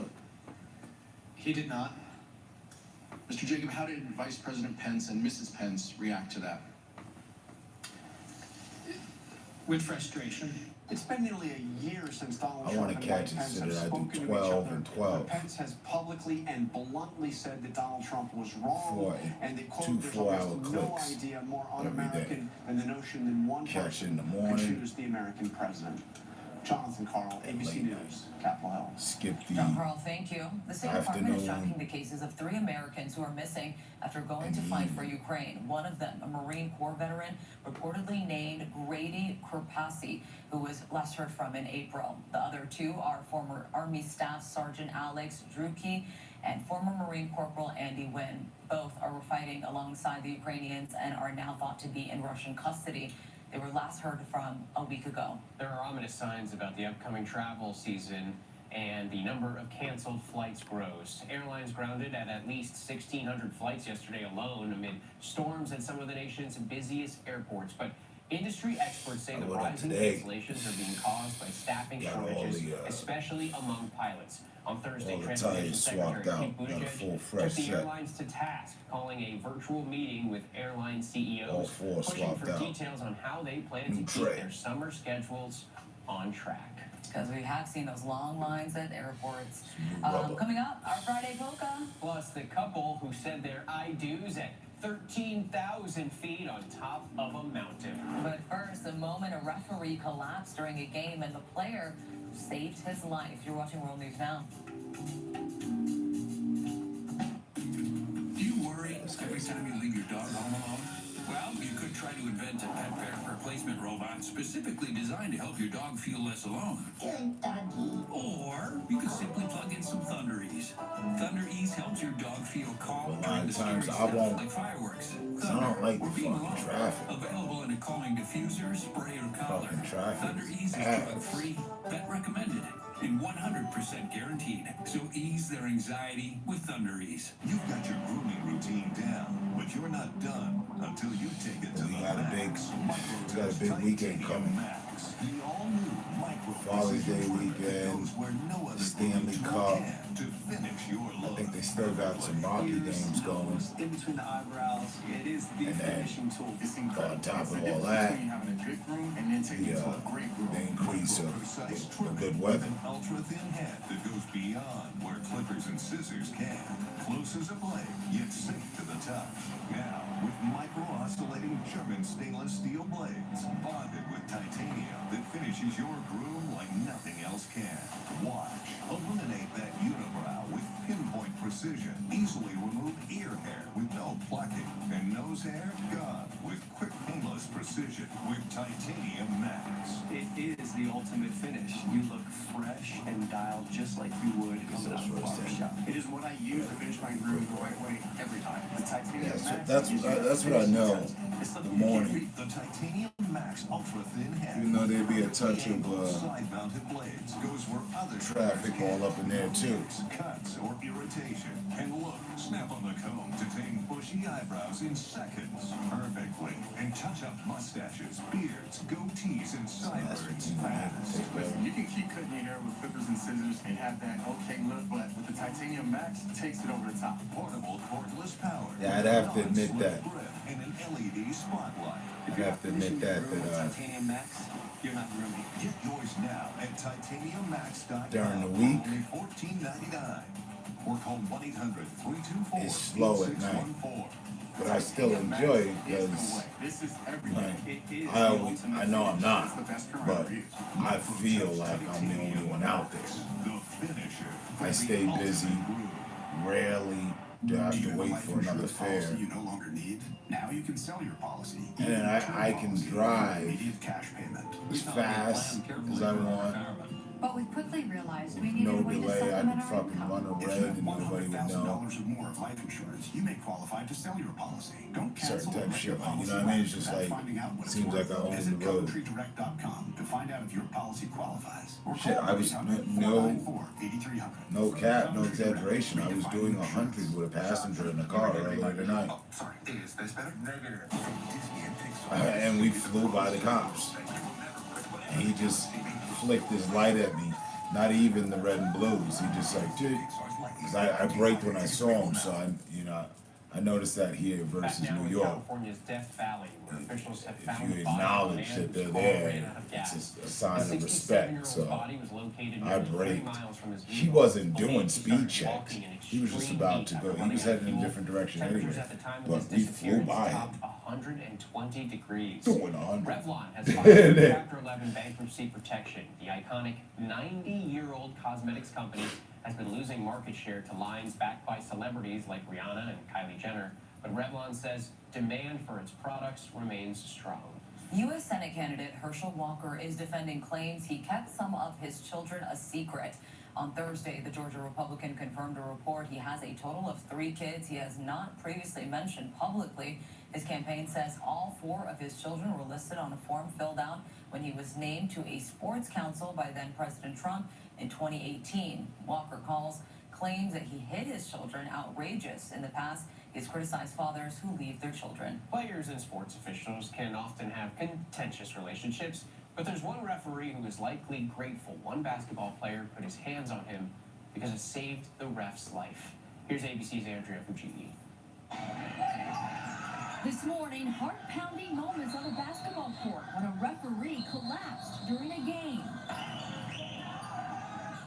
[SPEAKER 6] He did not. Mr. Jacob, how did Vice President Pence and Mrs. Pence react to that?
[SPEAKER 22] With frustration.
[SPEAKER 20] It's been nearly a year since Donald
[SPEAKER 17] I
[SPEAKER 20] Trump
[SPEAKER 17] want
[SPEAKER 20] and
[SPEAKER 17] to
[SPEAKER 20] Mike
[SPEAKER 17] catch it
[SPEAKER 20] Pence
[SPEAKER 17] so
[SPEAKER 20] have
[SPEAKER 17] that I do
[SPEAKER 20] spoken to each
[SPEAKER 17] 12
[SPEAKER 20] other.
[SPEAKER 17] and 12.
[SPEAKER 20] Pence has publicly and bluntly said that Donald Trump was wrong,
[SPEAKER 17] Four,
[SPEAKER 20] and they quote,
[SPEAKER 17] two
[SPEAKER 20] "There's
[SPEAKER 17] 4-hour
[SPEAKER 20] almost no
[SPEAKER 17] clicks
[SPEAKER 20] idea more
[SPEAKER 17] every day.
[SPEAKER 20] un-American than the notion that one
[SPEAKER 17] Catch it
[SPEAKER 20] person
[SPEAKER 17] in the
[SPEAKER 20] can
[SPEAKER 17] morning.
[SPEAKER 20] choose the American president." Jonathan Carl, ABC News, Capitol Hill.
[SPEAKER 17] Skip
[SPEAKER 4] John
[SPEAKER 17] the
[SPEAKER 4] Carl, thank you. The State Department is
[SPEAKER 17] afternoon.
[SPEAKER 4] tracking the cases of 3 Americans who are missing after going to fight for Ukraine. One of them, a Marine Corps veteran, reportedly named Grady Kurpasi, who was last heard from in April. The other 2 are former Army Staff Sergeant Alex Drubky and former Marine Corporal Andy Wynn. Both are fighting alongside the Ukrainians and are now thought to be in Russian custody. They were last heard from a week ago.
[SPEAKER 3] There are ominous signs about the upcoming travel season, and the number of canceled flights grows. Airlines grounded at least 1,600 flights yesterday alone amid storms at some of the nation's busiest airports. But industry experts say the rising cancellations are being caused by staffing shortages, especially among pilots. On Thursday,
[SPEAKER 17] all the
[SPEAKER 3] Transportation
[SPEAKER 17] tires
[SPEAKER 3] Secretary
[SPEAKER 17] swapped
[SPEAKER 3] Pete
[SPEAKER 17] out. Got a
[SPEAKER 3] Buttigieg
[SPEAKER 17] full
[SPEAKER 3] took
[SPEAKER 17] fresh
[SPEAKER 3] the
[SPEAKER 17] set.
[SPEAKER 3] airlines to task, calling a virtual meeting with airline
[SPEAKER 17] All
[SPEAKER 3] CEOs,
[SPEAKER 17] 4
[SPEAKER 3] pushing
[SPEAKER 17] swapped
[SPEAKER 3] for
[SPEAKER 17] out.
[SPEAKER 3] details on how they plan
[SPEAKER 17] New
[SPEAKER 3] to keep
[SPEAKER 17] tray.
[SPEAKER 3] their summer schedules on track.
[SPEAKER 4] Because we have seen those long lines at airports.
[SPEAKER 17] rubber.
[SPEAKER 4] Coming up, our Friday polka.
[SPEAKER 3] Plus, the couple who said their I do's at 13,000 feet on top of a mountain.
[SPEAKER 4] But first, the moment a referee collapsed during a game and the player saved his life. You're watching World News Now.
[SPEAKER 2] Do you worry every time you leave your dog home alone? Well, you could try to invent a pet parent replacement robot specifically designed to help your dog feel less alone.
[SPEAKER 8] Good doggy.
[SPEAKER 2] Or you could simply plug in some Thunder Ease. Thunder Ease helps your dog feel calm
[SPEAKER 17] A lot
[SPEAKER 2] during
[SPEAKER 17] of
[SPEAKER 2] the scary
[SPEAKER 17] times I
[SPEAKER 2] stuff
[SPEAKER 17] won't,
[SPEAKER 2] like fireworks.
[SPEAKER 17] 'cause I don't like the
[SPEAKER 2] or being
[SPEAKER 17] fucking
[SPEAKER 2] alone.
[SPEAKER 17] traffic.
[SPEAKER 2] Available in a calming diffuser, spray, or collar.
[SPEAKER 17] Fucking traffic
[SPEAKER 2] Thunder
[SPEAKER 17] is
[SPEAKER 2] Ease is
[SPEAKER 17] ass.
[SPEAKER 2] drug-free, vet recommended, and 100% guaranteed. So ease their anxiety with Thunder Ease.
[SPEAKER 23] You've got your grooming routine down, but you're not done until you take it to the max.
[SPEAKER 17] We got a big weekend coming.
[SPEAKER 23] Max, the all-new Micro
[SPEAKER 17] Father's Day weekend,
[SPEAKER 23] goes where no other
[SPEAKER 17] Stanley
[SPEAKER 23] grooming
[SPEAKER 17] Cup.
[SPEAKER 23] can to finish your
[SPEAKER 17] I
[SPEAKER 23] look.
[SPEAKER 17] think they still got some hockey games going.
[SPEAKER 22] In between the eyebrows, it is the
[SPEAKER 17] And then
[SPEAKER 22] finishing tool.
[SPEAKER 17] on top of all that, the increase of the good weather.
[SPEAKER 23] Ultra-thin head that goes beyond where clippers and scissors can. Close as a blade, yet safe to the touch. Now, with micro-oscillating German stainless steel blades, bonded with titanium that finishes your groom like nothing else can. Watch. Eliminate that unibrow with pinpoint precision. Easily remove ear hair with no plucking. And nose hair gone with quick painless precision with Titanium Max.
[SPEAKER 22] It is the ultimate finish. You look fresh and dialed just like you would coming out of the barbershop.
[SPEAKER 6] It is what I use to finish my groom the right way every time. The Titanium Max.
[SPEAKER 17] That's what I know. The morning,
[SPEAKER 23] The Titanium Max Ultra Thin Head.
[SPEAKER 17] even though there'd be a touch of
[SPEAKER 23] Side-mounted blades goes where other
[SPEAKER 17] traffic all up in there too.
[SPEAKER 23] cuts or irritation. And look, snap on the comb to tame bushy eyebrows in seconds. Perfectly. And touch up mustaches, beards, goatees, and sideburns fast.
[SPEAKER 6] Listen, you can keep cutting your hair with clippers and scissors and have that okay look, but with the Titanium Max, it takes it over the top.
[SPEAKER 23] Portable cordless power.
[SPEAKER 17] Yeah, I'd have to admit that.
[SPEAKER 23] And an LED spotlight.
[SPEAKER 17] I'd have to admit that
[SPEAKER 22] Titanium Max, you're not grooming.
[SPEAKER 23] Get yours now at titaniummax.com.
[SPEAKER 17] During the week,
[SPEAKER 23] Only $14.99. Or call 1-800-324-8614.
[SPEAKER 17] it's slow at night. But I still enjoy it because like, I know I'm not, but I feel like I'm the only one out there. I stay busy, rarely do I have to wait for another fare.
[SPEAKER 24] You no longer need. Now you can sell your policy.
[SPEAKER 17] And then I can drive
[SPEAKER 24] Immediate cash payment.
[SPEAKER 17] as fast as I want.
[SPEAKER 25] But we quickly realized we
[SPEAKER 17] With
[SPEAKER 25] needed
[SPEAKER 17] no
[SPEAKER 25] a way to
[SPEAKER 17] delay, I
[SPEAKER 25] supplement
[SPEAKER 17] can
[SPEAKER 25] our
[SPEAKER 17] fucking
[SPEAKER 25] income.
[SPEAKER 17] run a
[SPEAKER 24] If you
[SPEAKER 17] red
[SPEAKER 24] have
[SPEAKER 17] and nobody would know.
[SPEAKER 24] $100,000 or more of life insurance, you may qualify to sell your policy. Don't cancel
[SPEAKER 17] Certain
[SPEAKER 24] or
[SPEAKER 17] type
[SPEAKER 24] let your
[SPEAKER 17] shit, like, you
[SPEAKER 24] policy
[SPEAKER 17] know what I mean? It's
[SPEAKER 24] lapse
[SPEAKER 17] just
[SPEAKER 24] without
[SPEAKER 17] like,
[SPEAKER 24] finding out what it's
[SPEAKER 17] seems
[SPEAKER 24] worth.
[SPEAKER 17] like I own
[SPEAKER 24] Visit
[SPEAKER 17] the road.
[SPEAKER 24] CoverTreeDirect.com to find out if your policy qualifies. Or
[SPEAKER 17] Shit,
[SPEAKER 24] call
[SPEAKER 17] I was
[SPEAKER 24] 1-800-494-8300.
[SPEAKER 17] no cap, no exaggeration. I was doing 100 with a passenger in the car earlier tonight.
[SPEAKER 24] Sorry, is this better? Negative.
[SPEAKER 17] And we flew by the cops. And he just flicked his light at me. Not even the red and blues. He just like, because I braked when I saw him, so I noticed that here versus New York.
[SPEAKER 3] California's Death Valley, where officials have found
[SPEAKER 17] If you
[SPEAKER 3] the body
[SPEAKER 17] acknowledge
[SPEAKER 3] of a man
[SPEAKER 17] that they're
[SPEAKER 3] whose car
[SPEAKER 17] there,
[SPEAKER 3] ran out of gas.
[SPEAKER 17] it's a sign
[SPEAKER 3] The
[SPEAKER 17] of respect.
[SPEAKER 3] 67-year-old
[SPEAKER 17] So
[SPEAKER 3] body was located
[SPEAKER 17] I
[SPEAKER 3] nearly 3
[SPEAKER 17] braked.
[SPEAKER 3] miles from his
[SPEAKER 17] He
[SPEAKER 3] vehicle.
[SPEAKER 17] wasn't doing
[SPEAKER 3] Police
[SPEAKER 17] speed
[SPEAKER 3] started
[SPEAKER 17] checks.
[SPEAKER 3] walking in
[SPEAKER 17] He was just
[SPEAKER 3] extreme
[SPEAKER 17] about
[SPEAKER 3] heat
[SPEAKER 17] to
[SPEAKER 3] after
[SPEAKER 17] go. He
[SPEAKER 3] running
[SPEAKER 17] was
[SPEAKER 3] out of
[SPEAKER 17] heading in a
[SPEAKER 3] fuel.
[SPEAKER 17] different direction
[SPEAKER 3] Temperatures
[SPEAKER 17] anyway.
[SPEAKER 3] at the time of
[SPEAKER 17] But
[SPEAKER 3] his
[SPEAKER 17] we flew
[SPEAKER 3] disappearance
[SPEAKER 17] by him.
[SPEAKER 3] topped 120 degrees.
[SPEAKER 17] Doing 100.
[SPEAKER 3] Revlon has filed for Chapter 11 bankruptcy protection. The iconic 90-year-old cosmetics company has been losing market share to lines backed by celebrities like Rihanna and Kylie Jenner. But Revlon says demand for its products remains strong.
[SPEAKER 4] U.S. Senate candidate Herschel Walker is defending claims he kept some of his children a secret. On Thursday, the Georgia Republican confirmed a report he has a total of 3 kids he has not previously mentioned publicly. His campaign says all 4 of his children were listed on a form filled out when he was named to a sports council by then-President Trump in 2018. Walker calls claims that he hid his children outrageous. In the past, he's criticized fathers who leave their children.
[SPEAKER 3] Players and sports officials can often have contentious relationships, but there's one referee who is likely grateful one basketball player put his hands on him because it saved the ref's life. Here's ABC's Andrea Fucini.
[SPEAKER 7] This morning, heart-pounding moments on a basketball court when a referee collapsed during a game.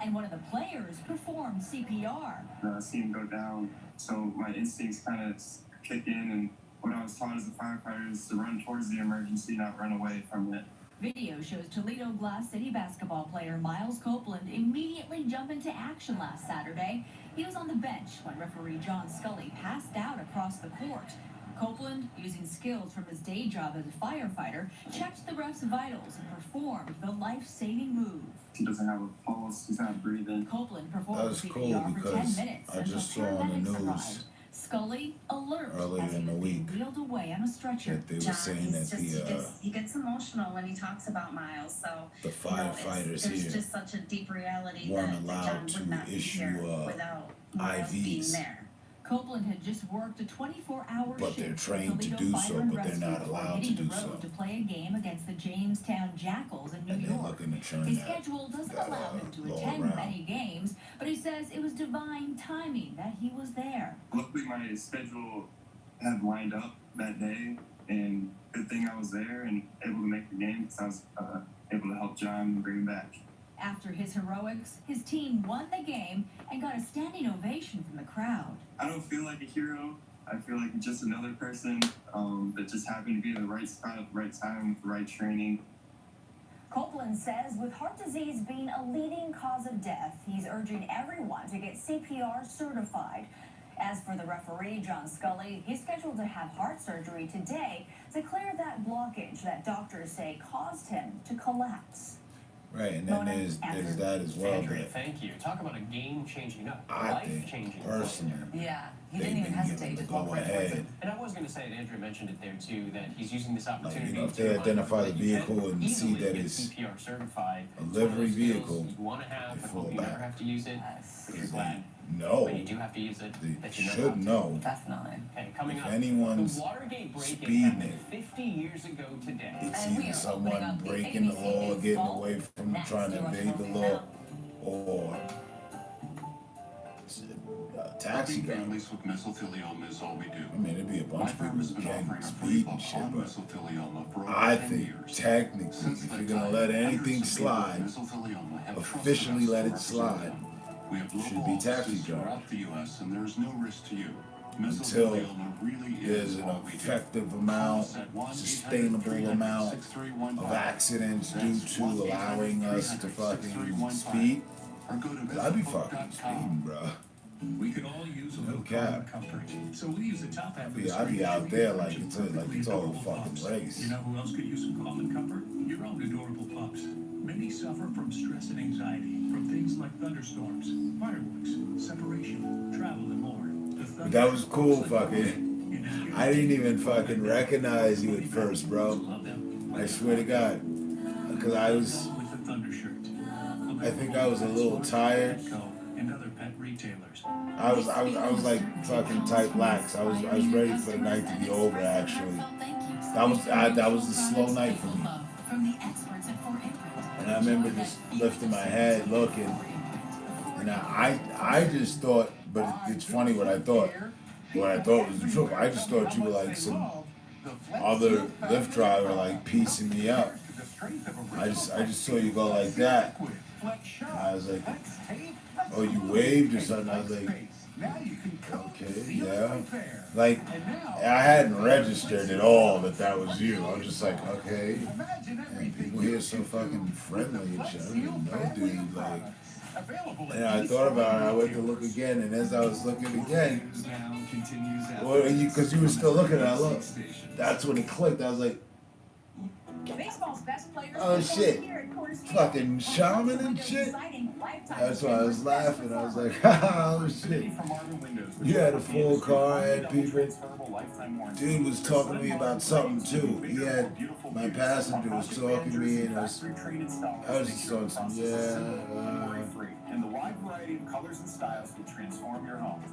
[SPEAKER 7] And one of the players performed CPR.
[SPEAKER 9] I see him go down, so my instincts kind of kick in, and what I was taught as a firefighter is to run towards the emergency, not run away from it.
[SPEAKER 7] Video shows Toledo Glass City basketball player Miles Copeland immediately jump into action last Saturday. He was on the bench when referee John Scully passed out across the court. Copeland, using skills from his day job as a firefighter, checked the ref's vitals and performed the life-saving move.
[SPEAKER 9] He doesn't have a pulse, he's not breathing.
[SPEAKER 7] Copeland
[SPEAKER 17] That
[SPEAKER 7] performed
[SPEAKER 17] was cool
[SPEAKER 7] CPR for 10
[SPEAKER 17] because
[SPEAKER 7] minutes
[SPEAKER 17] I
[SPEAKER 7] until
[SPEAKER 17] just saw on the
[SPEAKER 7] paramedics
[SPEAKER 17] news
[SPEAKER 7] arrived. Scully alert
[SPEAKER 17] earlier
[SPEAKER 7] as he
[SPEAKER 17] in the
[SPEAKER 7] was being
[SPEAKER 17] week
[SPEAKER 7] wheeled away on a stretcher.
[SPEAKER 17] that they were saying that
[SPEAKER 10] he gets emotional when he talks about Miles. So
[SPEAKER 17] the firefighters
[SPEAKER 10] there's
[SPEAKER 17] here
[SPEAKER 10] just such a deep reality
[SPEAKER 17] weren't
[SPEAKER 10] that
[SPEAKER 17] allowed
[SPEAKER 10] John would not be
[SPEAKER 17] issue
[SPEAKER 10] here without Miles being
[SPEAKER 17] IVs.
[SPEAKER 10] there.
[SPEAKER 7] Copeland had just worked a 24-hour
[SPEAKER 17] But
[SPEAKER 7] shift
[SPEAKER 17] they're
[SPEAKER 7] for
[SPEAKER 17] trained to
[SPEAKER 7] Toledo
[SPEAKER 17] do
[SPEAKER 7] Fire
[SPEAKER 17] so,
[SPEAKER 7] and
[SPEAKER 17] but they're
[SPEAKER 7] Rescue
[SPEAKER 17] not
[SPEAKER 7] before
[SPEAKER 17] allowed
[SPEAKER 7] hitting
[SPEAKER 17] to
[SPEAKER 7] the
[SPEAKER 17] do
[SPEAKER 7] road
[SPEAKER 17] so.
[SPEAKER 7] to play a game against the Jamestown Jackals in New
[SPEAKER 17] And they're
[SPEAKER 7] York.
[SPEAKER 17] looking to turn
[SPEAKER 7] His
[SPEAKER 17] that,
[SPEAKER 7] schedule doesn't
[SPEAKER 17] that
[SPEAKER 7] allow him to
[SPEAKER 17] law
[SPEAKER 7] attend
[SPEAKER 17] around.
[SPEAKER 7] many games, but he says it was divine timing that he was there.
[SPEAKER 9] Luckily, my schedule had lined up that day, and good thing I was there and able to make the game because I was able to help John bring him back.
[SPEAKER 7] After his heroics, his team won the game and got a standing ovation from the crowd.
[SPEAKER 9] I don't feel like a hero. I feel like just another person that just happened to be in the right spot at the right time with the right training.
[SPEAKER 13] Copeland says with heart disease being a leading cause of death, he's urging everyone to get CPR certified. As for the referee, John Scully, he's scheduled to have heart surgery today to clear that blockage that doctors say caused him to collapse.
[SPEAKER 17] Right, and then there's that as well.
[SPEAKER 3] Andrea,
[SPEAKER 17] That
[SPEAKER 3] thank you. Talk about a game-changing,
[SPEAKER 17] I think
[SPEAKER 3] life-changing.
[SPEAKER 17] personally,
[SPEAKER 4] Yeah, he
[SPEAKER 17] they've
[SPEAKER 4] didn't even
[SPEAKER 17] been
[SPEAKER 4] hesitate,
[SPEAKER 17] given the
[SPEAKER 4] just walked right towards
[SPEAKER 17] go-ahead.
[SPEAKER 4] him.
[SPEAKER 3] And I was going to say, and Andrea mentioned it there too, that he's using this
[SPEAKER 17] Like,
[SPEAKER 3] opportunity
[SPEAKER 17] if
[SPEAKER 3] to
[SPEAKER 17] they
[SPEAKER 3] remind
[SPEAKER 17] identify the
[SPEAKER 3] everyone that you
[SPEAKER 17] vehicle
[SPEAKER 3] can
[SPEAKER 17] and see
[SPEAKER 3] easily
[SPEAKER 17] that
[SPEAKER 3] get
[SPEAKER 17] it's
[SPEAKER 3] CPR certified.
[SPEAKER 17] a
[SPEAKER 3] It's one of
[SPEAKER 17] livery
[SPEAKER 3] those skills
[SPEAKER 17] vehicle,
[SPEAKER 3] you want to have,
[SPEAKER 17] they
[SPEAKER 3] but
[SPEAKER 17] fall
[SPEAKER 3] hope you never
[SPEAKER 17] back.
[SPEAKER 3] have to use it. But you're glad
[SPEAKER 17] know,
[SPEAKER 3] when you do have to use it,
[SPEAKER 17] they
[SPEAKER 3] that you know how
[SPEAKER 17] should
[SPEAKER 3] to.
[SPEAKER 17] know
[SPEAKER 4] Definitely.
[SPEAKER 3] Okay, coming
[SPEAKER 17] if
[SPEAKER 3] up,
[SPEAKER 17] anyone's
[SPEAKER 3] the Watergate break-in
[SPEAKER 17] speeding
[SPEAKER 3] happened
[SPEAKER 17] it.
[SPEAKER 3] 50 years ago today.
[SPEAKER 17] It's
[SPEAKER 4] And we
[SPEAKER 17] either
[SPEAKER 4] are
[SPEAKER 17] someone
[SPEAKER 4] opening up the
[SPEAKER 17] breaking the
[SPEAKER 4] ABC
[SPEAKER 17] law,
[SPEAKER 4] News
[SPEAKER 17] getting
[SPEAKER 4] vault.
[SPEAKER 17] away from
[SPEAKER 4] Next,
[SPEAKER 17] trying to
[SPEAKER 4] you're
[SPEAKER 17] evade the
[SPEAKER 4] watching
[SPEAKER 17] law,
[SPEAKER 4] now.
[SPEAKER 17] or taxi driver.
[SPEAKER 23] Families with mesothelioma is all we do.
[SPEAKER 17] I mean, it'd be a bunch of people who can't
[SPEAKER 23] offering a free
[SPEAKER 17] speed
[SPEAKER 23] book
[SPEAKER 17] and shit,
[SPEAKER 23] on
[SPEAKER 17] but
[SPEAKER 23] mesothelioma for over
[SPEAKER 17] I
[SPEAKER 23] 10
[SPEAKER 17] think
[SPEAKER 23] years.
[SPEAKER 17] technically,
[SPEAKER 23] Since
[SPEAKER 17] if
[SPEAKER 23] that
[SPEAKER 17] you're gonna
[SPEAKER 23] time,
[SPEAKER 17] let
[SPEAKER 23] hundreds
[SPEAKER 17] anything
[SPEAKER 23] of people with
[SPEAKER 17] slide,
[SPEAKER 23] mesothelioma have trusted
[SPEAKER 17] officially
[SPEAKER 23] us to
[SPEAKER 17] let it
[SPEAKER 23] represent
[SPEAKER 17] slide,
[SPEAKER 23] them. We have
[SPEAKER 17] should
[SPEAKER 23] local
[SPEAKER 17] be taxi
[SPEAKER 23] offices
[SPEAKER 17] driver.
[SPEAKER 23] throughout the U.S. and there is no risk to you.
[SPEAKER 17] Until
[SPEAKER 23] Mesothelioma really
[SPEAKER 17] there's
[SPEAKER 23] is
[SPEAKER 17] an
[SPEAKER 23] what we do.
[SPEAKER 17] effective amount, sustainable amount of accidents due to allowing us to fucking speed. Cause I'd be fucking speeding, bro.
[SPEAKER 2] We could all use a
[SPEAKER 17] No
[SPEAKER 2] little
[SPEAKER 17] cap.
[SPEAKER 2] comfort. So we use the top half of the
[SPEAKER 17] I'd be
[SPEAKER 2] screen
[SPEAKER 17] out
[SPEAKER 2] to
[SPEAKER 17] there
[SPEAKER 2] read
[SPEAKER 17] like
[SPEAKER 2] some
[SPEAKER 17] it's a
[SPEAKER 2] perfectly
[SPEAKER 17] all
[SPEAKER 2] adorable
[SPEAKER 17] fucking
[SPEAKER 2] pups.
[SPEAKER 17] race.
[SPEAKER 2] You know who else could use some calm and comfort? Your own adorable pups. Many suffer from stress and anxiety from things like thunderstorms, fireworks, separation, travel, and more.
[SPEAKER 17] But that was cool, fucking. I didn't even fucking recognize you at first, bro. I swear to God. Cause I think I was a little tired.
[SPEAKER 2] And other pet retailers.
[SPEAKER 17] I was like fucking type lax. I was ready for the night to be over actually. That was the slow night for me.
[SPEAKER 5] From the experts at Fort Ingram.
[SPEAKER 17] And I remember just lifting my head, looking, and I just thought, but it's funny what I thought. What I thought was the truth. I just thought you were like some other Lyft driver, like piecing me up. I just saw you go like that. I was like, oh, you waved or something. I was like, okay, yeah. Like, I hadn't registered at all that was you. I was just like, okay. And people here are so fucking friendly and shit. I didn't even know, dude. Like, and I thought about it. I went to look again, and as I was looking again, well, because you were still looking at it, I looked. That's when it clicked. I was like,
[SPEAKER 7] Baseball's best players
[SPEAKER 17] oh shit,
[SPEAKER 7] here at Coors Field.
[SPEAKER 17] fucking shaman and shit. That's why I was laughing. I was like, oh shit. You had a full car, I had people. Dude was talking to me about something too. He had, my passenger was talking to me, and I was just talking to him,
[SPEAKER 1] And the wide variety of colors and styles will transform your home.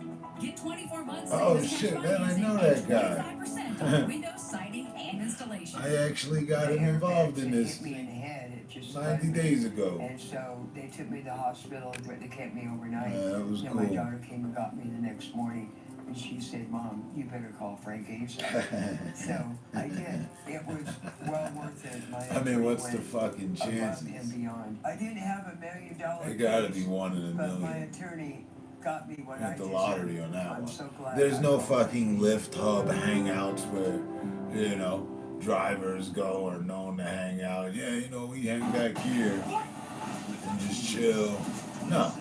[SPEAKER 5] Get 24 months.
[SPEAKER 17] Oh shit, man, I know that guy.
[SPEAKER 5] 5% on windows, siding, and installation.
[SPEAKER 17] I actually got him involved in this 90 days ago.
[SPEAKER 12] And so they took me to the hospital, where they kept me overnight.
[SPEAKER 17] Yeah, that was
[SPEAKER 12] and
[SPEAKER 17] cool.
[SPEAKER 12] My daughter came and got me the next morning, and she said, Mom, you better call Frank ASAP. So I did. It was well worth it.
[SPEAKER 17] I mean, what's the fucking chances?
[SPEAKER 12] And beyond. I didn't have $1 million.
[SPEAKER 17] It gotta be 1 in a
[SPEAKER 12] But my
[SPEAKER 17] million.
[SPEAKER 12] attorney got me what I
[SPEAKER 17] At the
[SPEAKER 12] deserved.
[SPEAKER 17] lottery on that
[SPEAKER 12] I'm
[SPEAKER 17] one.
[SPEAKER 12] so glad.
[SPEAKER 17] There's no fucking Lyft hub hangouts where, you know, drivers go or known to hang out. Yeah, you know, we hang back here and just chill. No.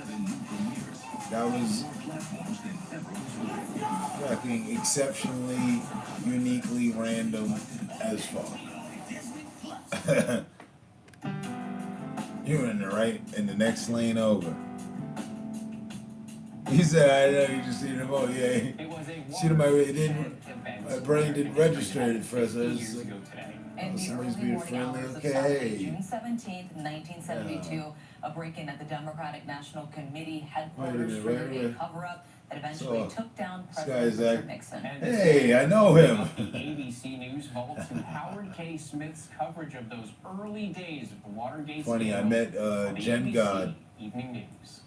[SPEAKER 17] That was fucking exceptionally, uniquely random as fuck. You were in the next lane over. He said, I know you just seen him. Oh, yeah. Shit, my brain didn't register it at first. I was like,
[SPEAKER 4] In the
[SPEAKER 17] somebody's
[SPEAKER 4] early
[SPEAKER 17] being
[SPEAKER 4] morning
[SPEAKER 17] friendly.
[SPEAKER 4] hours of
[SPEAKER 17] Okay.
[SPEAKER 4] Saturday, June 17th, 1972, a break-in at the Democratic National Committee headquarters
[SPEAKER 17] Wait a minute,
[SPEAKER 4] triggered
[SPEAKER 17] wait a
[SPEAKER 4] a
[SPEAKER 17] minute.
[SPEAKER 4] cover-up that eventually
[SPEAKER 17] So,
[SPEAKER 4] took down
[SPEAKER 17] this
[SPEAKER 4] President
[SPEAKER 17] guy's
[SPEAKER 4] Richard
[SPEAKER 17] like,
[SPEAKER 4] Nixon.
[SPEAKER 17] hey, I know him.
[SPEAKER 3] ABC News vaults to Howard K. Smith's coverage of those early days of the Watergate
[SPEAKER 17] Funny, I
[SPEAKER 3] scandal
[SPEAKER 17] met
[SPEAKER 3] on the
[SPEAKER 17] Jen
[SPEAKER 3] ABC
[SPEAKER 17] God.
[SPEAKER 3] Evening News.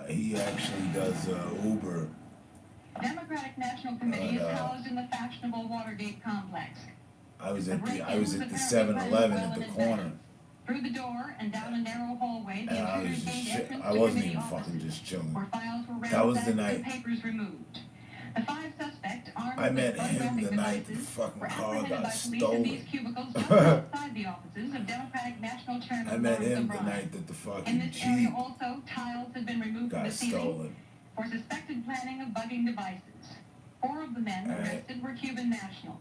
[SPEAKER 17] He actually does Uber.
[SPEAKER 14] Democratic National Committee is housed in the fashionable Watergate complex.
[SPEAKER 17] I was at the 7-Eleven at the corner.
[SPEAKER 14] Through the door and down a narrow hallway, the
[SPEAKER 17] And I was
[SPEAKER 14] intruders
[SPEAKER 17] just
[SPEAKER 14] gained
[SPEAKER 17] chill.
[SPEAKER 14] entrance
[SPEAKER 17] I
[SPEAKER 14] to
[SPEAKER 17] wasn't
[SPEAKER 14] committee
[SPEAKER 17] even
[SPEAKER 14] offices,
[SPEAKER 17] fucking just chilling.
[SPEAKER 14] where files were
[SPEAKER 17] That was the
[SPEAKER 14] ransacked and
[SPEAKER 17] night.
[SPEAKER 14] papers removed. The 5 suspects armed
[SPEAKER 17] I
[SPEAKER 14] with
[SPEAKER 17] met him
[SPEAKER 14] photographic
[SPEAKER 17] the night the
[SPEAKER 14] devices
[SPEAKER 17] fucking
[SPEAKER 14] were
[SPEAKER 17] car
[SPEAKER 14] apprehended
[SPEAKER 17] got
[SPEAKER 14] by police in
[SPEAKER 17] stolen.
[SPEAKER 14] these cubicles just outside the offices of Democratic National Chairman
[SPEAKER 17] I met
[SPEAKER 14] Lawrence
[SPEAKER 17] him the
[SPEAKER 14] O'Brien.
[SPEAKER 17] night that the
[SPEAKER 14] In
[SPEAKER 17] fucking
[SPEAKER 14] this area
[SPEAKER 17] Jeep
[SPEAKER 14] also, tiles had been removed from
[SPEAKER 17] got
[SPEAKER 14] the ceiling
[SPEAKER 17] stolen.
[SPEAKER 14] for suspected planning of bugging devices. 4 of the men arrested were Cuban nationals,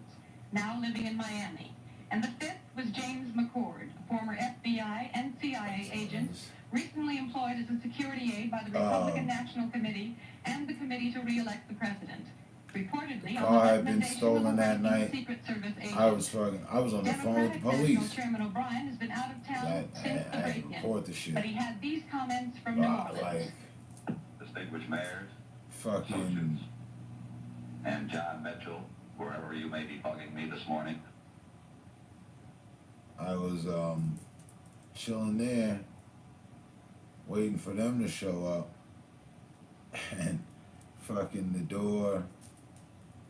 [SPEAKER 14] now living in Miami. And the 5th was James McCord, a former FBI and CIA agent, recently employed as a security aid by the Republican National Committee and the Committee to re-elect the president. Reportedly, on
[SPEAKER 17] Car
[SPEAKER 14] the
[SPEAKER 17] had been
[SPEAKER 14] recommendation of a
[SPEAKER 17] stolen that
[SPEAKER 14] ranking
[SPEAKER 17] night.
[SPEAKER 14] Secret Service agent.
[SPEAKER 17] I was on the phone with the
[SPEAKER 14] Democratic National
[SPEAKER 17] police.
[SPEAKER 14] Chairman O'Brien has been out of town since the
[SPEAKER 17] I had to
[SPEAKER 14] break-in.
[SPEAKER 17] report the shit.
[SPEAKER 14] But he had these comments from New Orleans.
[SPEAKER 17] Like,
[SPEAKER 15] Distinguished mayors,
[SPEAKER 17] fucking,
[SPEAKER 15] and John Mitchell, wherever you may be bugging me this morning.
[SPEAKER 17] I was chilling there, waiting for them to show up, and fucking the door.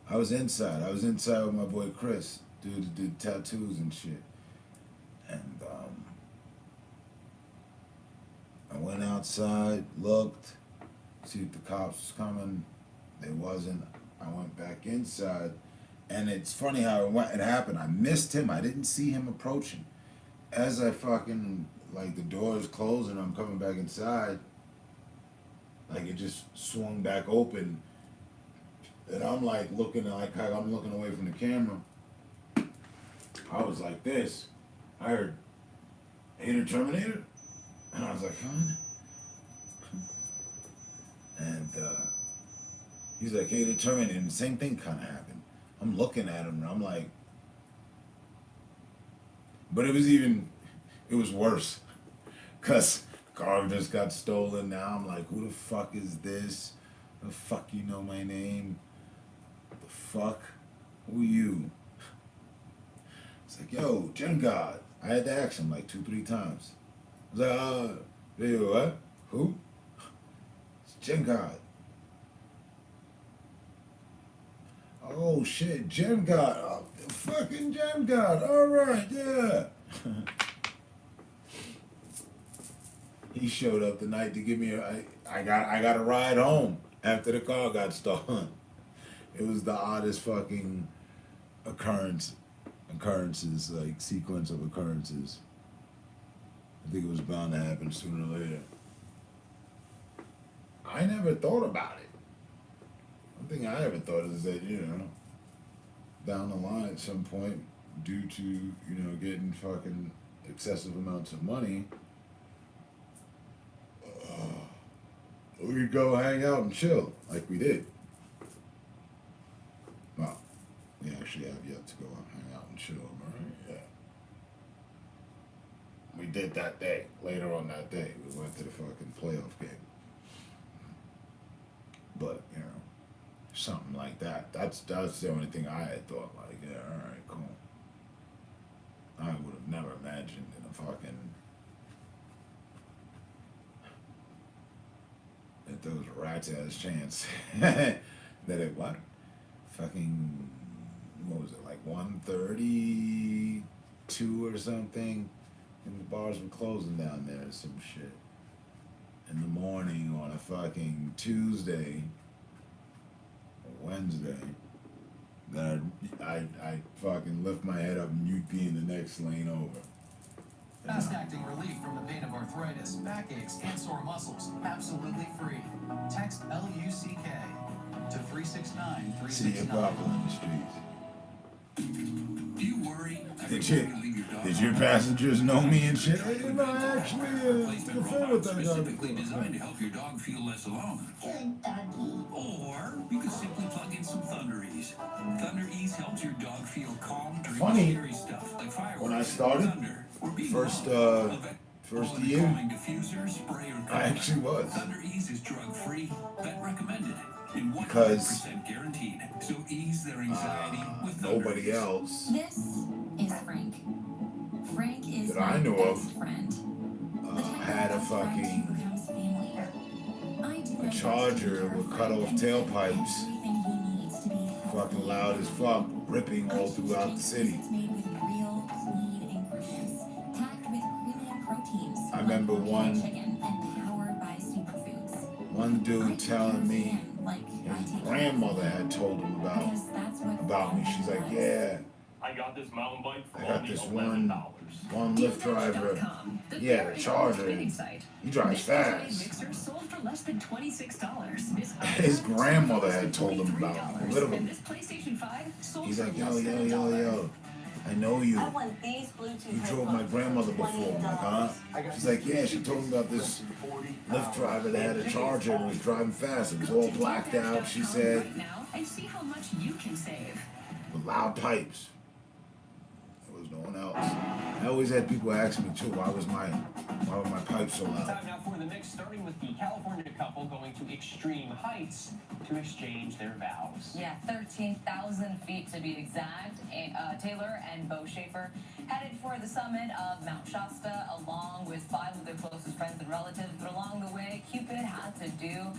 [SPEAKER 17] I was inside with my boy Chris, dude that did tattoos and shit, and I went outside, looked, see if the cops was coming. They wasn't. I went back inside. And it's funny how it happened. I missed him. I didn't see him approaching. As I fucking, like, the doors closed and I'm coming back inside, like, it just swung back open. And I'm, like, looking away from the camera. I was like this. I heard, "Hey, the Terminator?" And I was like, huh? And he's like, "Hey, the Terminator." And the same thing kind of happened. I'm looking at him and I'm like, but it was worse. Cause the car just got stolen. Now I'm like, who the fuck is this? The fuck you know my name? The fuck? Who are you? It's like, yo, Jen God. I had to ask him like 2-3 times. I was like, dude, what? Who? It's Gen God. Oh shit, Gen God. Oh, fucking Gen God. Alright, yeah. He showed up the night to give me I got a ride home after the car got stolen. It was the oddest fucking occurrences, like sequence of occurrences. I think it was bound to happen sooner or later. I never thought about it. One thing I ever thought is that, you know, down the line at some point, due to, you know, getting fucking excessive amounts of money, we could go hang out and chill like we did. Well, we actually have yet to go hang out and chill, right? Yeah. We did that day. Later on that day, we went to the fucking playoff game. But, you know, something like that. That's the only thing I had thought, like, yeah, alright, cool. I would have never imagined in a fucking that those rats had a chance that it what? Fucking what was it, like 1:32 or something? And the bars were closing down there or some shit. In the morning on a fucking Tuesday or Wednesday, that I fucking lift my head up and you'd be in the next lane over.
[SPEAKER 11] Fast-acting relief from the pain of arthritis, backaches, and sore muscles. Absolutely free. Text LUCK to 369-369.
[SPEAKER 17] See your problem in the streets.
[SPEAKER 2] Do you worry?
[SPEAKER 17] Did your passengers know me and shit? Hey, you know, I actually took a film with that guy.
[SPEAKER 2] Specifically designed to help your dog feel less alone.
[SPEAKER 13] Good doggy.
[SPEAKER 2] Or you can simply plug in some Thunder Ease. Thunder Ease helps your dog feel calm during
[SPEAKER 17] Funny,
[SPEAKER 2] scary stuff like fireworks.
[SPEAKER 17] when I started, first year, I actually was.
[SPEAKER 2] Thunder Ease is drug-free, vet recommended, and
[SPEAKER 17] 100%
[SPEAKER 2] guaranteed. So ease their anxiety with
[SPEAKER 17] nobody else
[SPEAKER 8] This is Frank. Frank is
[SPEAKER 17] that
[SPEAKER 8] my
[SPEAKER 17] I knew
[SPEAKER 8] best
[SPEAKER 17] of
[SPEAKER 8] friend.
[SPEAKER 17] had a fucking
[SPEAKER 8] Becomes family. I do my
[SPEAKER 17] a
[SPEAKER 8] best to
[SPEAKER 17] Charger
[SPEAKER 8] care
[SPEAKER 17] with
[SPEAKER 8] for
[SPEAKER 17] cut off
[SPEAKER 8] Frank and
[SPEAKER 17] tailpipes,
[SPEAKER 8] everything he needs to be healthy.
[SPEAKER 17] fucking loud as fuck, ripping all throughout the city.
[SPEAKER 8] It's made with real, clean ingredients, packed with premium proteins.
[SPEAKER 17] I remember
[SPEAKER 8] like
[SPEAKER 17] one-
[SPEAKER 8] chicken and powered by superfoods.
[SPEAKER 17] One dude telling me
[SPEAKER 8] Like
[SPEAKER 17] his grandmother had told him about me. She's like, yeah,
[SPEAKER 16] I got this mountain bike for
[SPEAKER 17] I got
[SPEAKER 16] only
[SPEAKER 17] this
[SPEAKER 16] $11.
[SPEAKER 17] one Lyft driver. Yeah, the Charger. He drives fast.
[SPEAKER 7] Mixer sold for less than $26.
[SPEAKER 17] His grandmother had told him about me. Literally.
[SPEAKER 7] And this PlayStation 5 sold
[SPEAKER 17] He's
[SPEAKER 7] for
[SPEAKER 17] like,
[SPEAKER 7] less
[SPEAKER 17] yo,
[SPEAKER 7] than
[SPEAKER 17] yo,
[SPEAKER 7] $1.
[SPEAKER 17] yo, yo. I know you.
[SPEAKER 13] I want these Bluetooth
[SPEAKER 17] You drove my grandmother before. I'm like, huh? She's like, yeah, she told me about this Lyft driver that had a Charger and was driving fast. It was all blacked out, she said,
[SPEAKER 7] Right now, and see how much you can save.
[SPEAKER 17] with loud pipes. There was no one else. I always had people ask me too, why were my pipes so loud?
[SPEAKER 3] Time now for the mix, starting with the California couple going to extreme heights to exchange their vows.
[SPEAKER 4] Yeah, 13,000 feet to be exact. Taylor and Bo Schaefer headed for the summit of Mount Shasta along with 5 of their closest friends and relatives. But along the way, Cupid had to do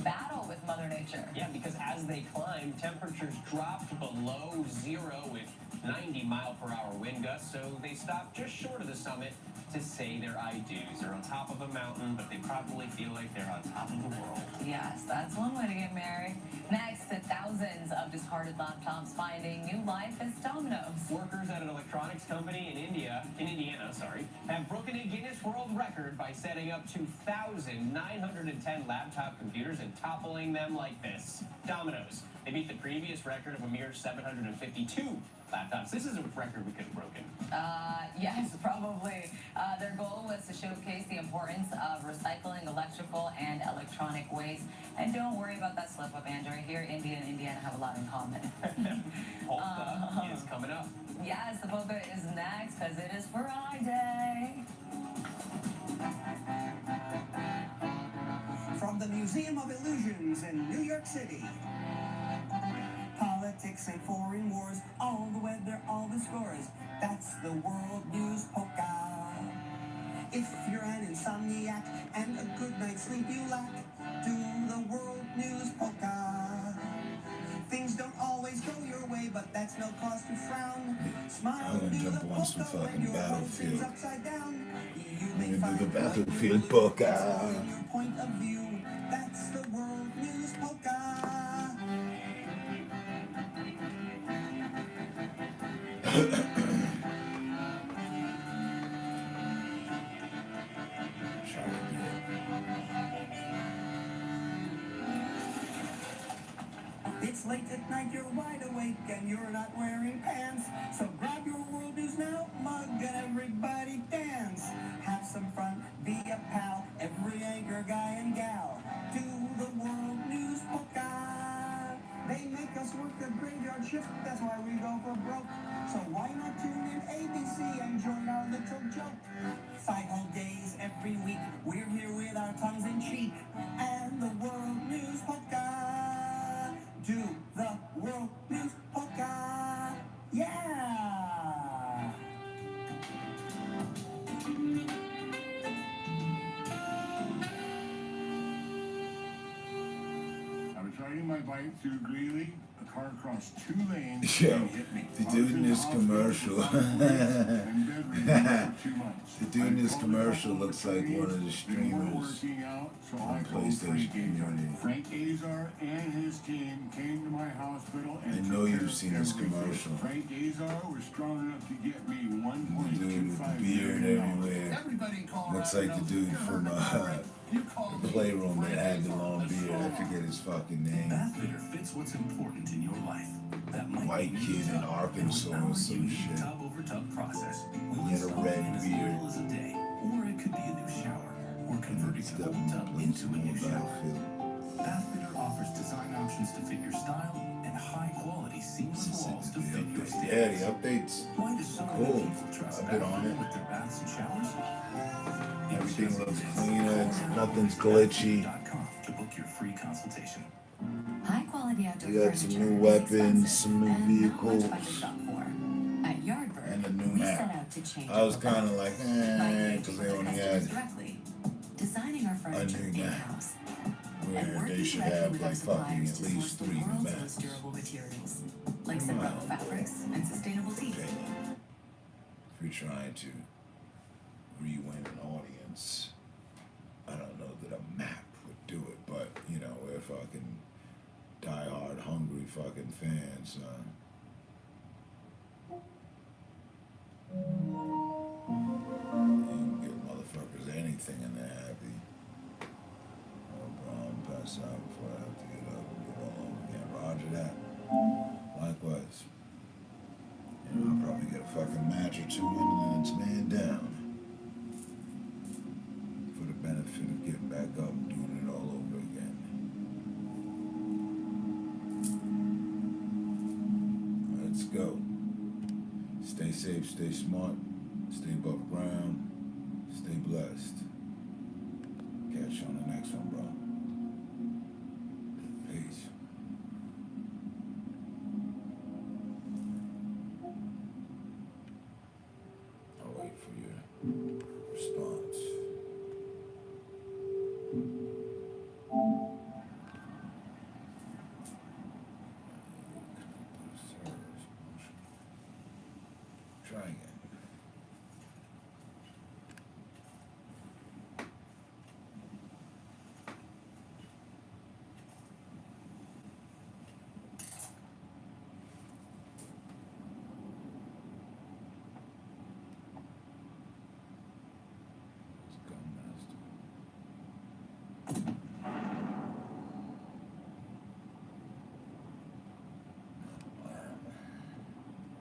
[SPEAKER 4] battle with Mother Nature.
[SPEAKER 3] Yeah, because as they climbed, temperatures dropped below zero with 90-mile-per-hour wind gusts, so they stopped just short of the summit to say their I do's. They're on top of a mountain, but they probably feel like they're on top of the world.
[SPEAKER 4] Yes, that's one way to get married. Next, to thousands of discarded laptops finding new life as Domino's.
[SPEAKER 3] Workers at an electronics company in Indiana, have broken a Guinness World Record by setting up 2,910 laptop computers and toppling them like this. Domino's. They beat the previous record of a mere 752 laptops. This is a record we could have broken.
[SPEAKER 4] Yes, probably. Their goal was to showcase the importance of recycling electrical and electronic waste. And don't worry about that slip-up, Andrew. Here, India and Indiana have a lot in common.
[SPEAKER 3] Polka is coming up.
[SPEAKER 4] Yes, the polka is next because it is Friday.
[SPEAKER 11] From the Museum of Illusions in New York City. Politics and foreign wars, all the weather, all the scores. That's the World News Polka. If you're an
[SPEAKER 17] I'm gonna jump on some fucking Battlefield. I'm gonna do the Battlefield polka.
[SPEAKER 1] That's the world news polka. It's late at night, you're wide awake, and you're not wearing pants. So grab your world news now mug and everybody dance. Have some fun, be a pal, every anchor guy and gal. Do the world news polka. They make us work the graveyard shift, that's why we go for broke. So why not tune in ABC and join our little joke? 5 whole days every week, we're here with our tongues in cheek. And the world news polka. Do the world news polka. Yeah!
[SPEAKER 23] I was riding my bike through Greeley. A car crossed 2 lanes
[SPEAKER 17] Yo,
[SPEAKER 23] and hit me.
[SPEAKER 17] the dude in this commercial. The dude in this commercial looks like one of the streamers on PlayStation Community.
[SPEAKER 23] Frank Azar and his team came to my hospital
[SPEAKER 17] I
[SPEAKER 23] and
[SPEAKER 17] know you've seen this
[SPEAKER 23] everything.
[SPEAKER 17] commercial.
[SPEAKER 23] Frank Azar was strong enough to get me
[SPEAKER 17] The
[SPEAKER 23] 1.25
[SPEAKER 17] dude with the beard everywhere.
[SPEAKER 23] Everybody in Colorado
[SPEAKER 17] Looks like the
[SPEAKER 23] knows
[SPEAKER 17] dude
[SPEAKER 23] if you're
[SPEAKER 17] from
[SPEAKER 23] hurt, alright, you call
[SPEAKER 17] the
[SPEAKER 23] me.
[SPEAKER 17] Playroom that had the long beard. I forget his fucking name.
[SPEAKER 2] Bathfitter fits what's important in your life. That might
[SPEAKER 17] White
[SPEAKER 2] be
[SPEAKER 17] kid in Arkansas or some shit.
[SPEAKER 2] tub over tub process.
[SPEAKER 17] He had a red beard.
[SPEAKER 2] As a day, or it could be a new shower, or converting
[SPEAKER 17] It's
[SPEAKER 2] an old tub into a new shower.
[SPEAKER 17] Battlefield.
[SPEAKER 2] Bathfitter offers design options to fit your style and high-quality seamless walls to fit your
[SPEAKER 17] Yeah,
[SPEAKER 2] standards.
[SPEAKER 17] the updates.
[SPEAKER 2] Why do so many
[SPEAKER 17] Cool.
[SPEAKER 2] people trust
[SPEAKER 17] I've been on
[SPEAKER 2] Bathfitter
[SPEAKER 17] it.
[SPEAKER 2] with their baths and showers?
[SPEAKER 17] Everything looks cleaner. Nothing's glitchy.
[SPEAKER 2] To book your free consultation.
[SPEAKER 5] High quality outdoor
[SPEAKER 17] We got some
[SPEAKER 5] furniture
[SPEAKER 17] new
[SPEAKER 5] is
[SPEAKER 17] weapons,
[SPEAKER 5] expensive
[SPEAKER 17] some new
[SPEAKER 5] and not much
[SPEAKER 17] vehicles,
[SPEAKER 5] fun to shop for. At Yardbird,
[SPEAKER 17] and a new
[SPEAKER 5] we set
[SPEAKER 17] map.
[SPEAKER 5] out to change
[SPEAKER 17] I was
[SPEAKER 5] our
[SPEAKER 17] kind of
[SPEAKER 5] lives
[SPEAKER 17] like,
[SPEAKER 5] by
[SPEAKER 17] because
[SPEAKER 5] engaging
[SPEAKER 17] they
[SPEAKER 5] with
[SPEAKER 17] only
[SPEAKER 5] customers
[SPEAKER 17] had
[SPEAKER 5] directly, designing our furniture
[SPEAKER 17] new map,
[SPEAKER 5] in-house, and
[SPEAKER 17] where
[SPEAKER 5] working
[SPEAKER 17] they should
[SPEAKER 5] directly
[SPEAKER 17] have
[SPEAKER 5] with
[SPEAKER 17] like
[SPEAKER 5] our
[SPEAKER 17] fucking
[SPEAKER 5] suppliers
[SPEAKER 17] at
[SPEAKER 5] to
[SPEAKER 17] least
[SPEAKER 5] source the
[SPEAKER 17] 3 new
[SPEAKER 5] world's
[SPEAKER 17] maps.
[SPEAKER 5] most durable materials, like Sunbelt fabrics and sustainable teak.
[SPEAKER 17] If you're trying to re-win an audience, I don't know that a map would do it, but you know, we're fucking die-hard, hungry fucking fans. You can give motherfuckers anything and they're happy. Oh, bro, I'm passed out before I have to get up and get all over again. Roger that. Likewise. You know, I'll probably get a fucking match or 2 in and then it's man down. For the benefit of getting back up and doing it all over again. Let's go. Stay safe, stay smart, stay above ground, stay blessed. Catch you on the next one, bro. Peace. I'll wait for your response. Try again.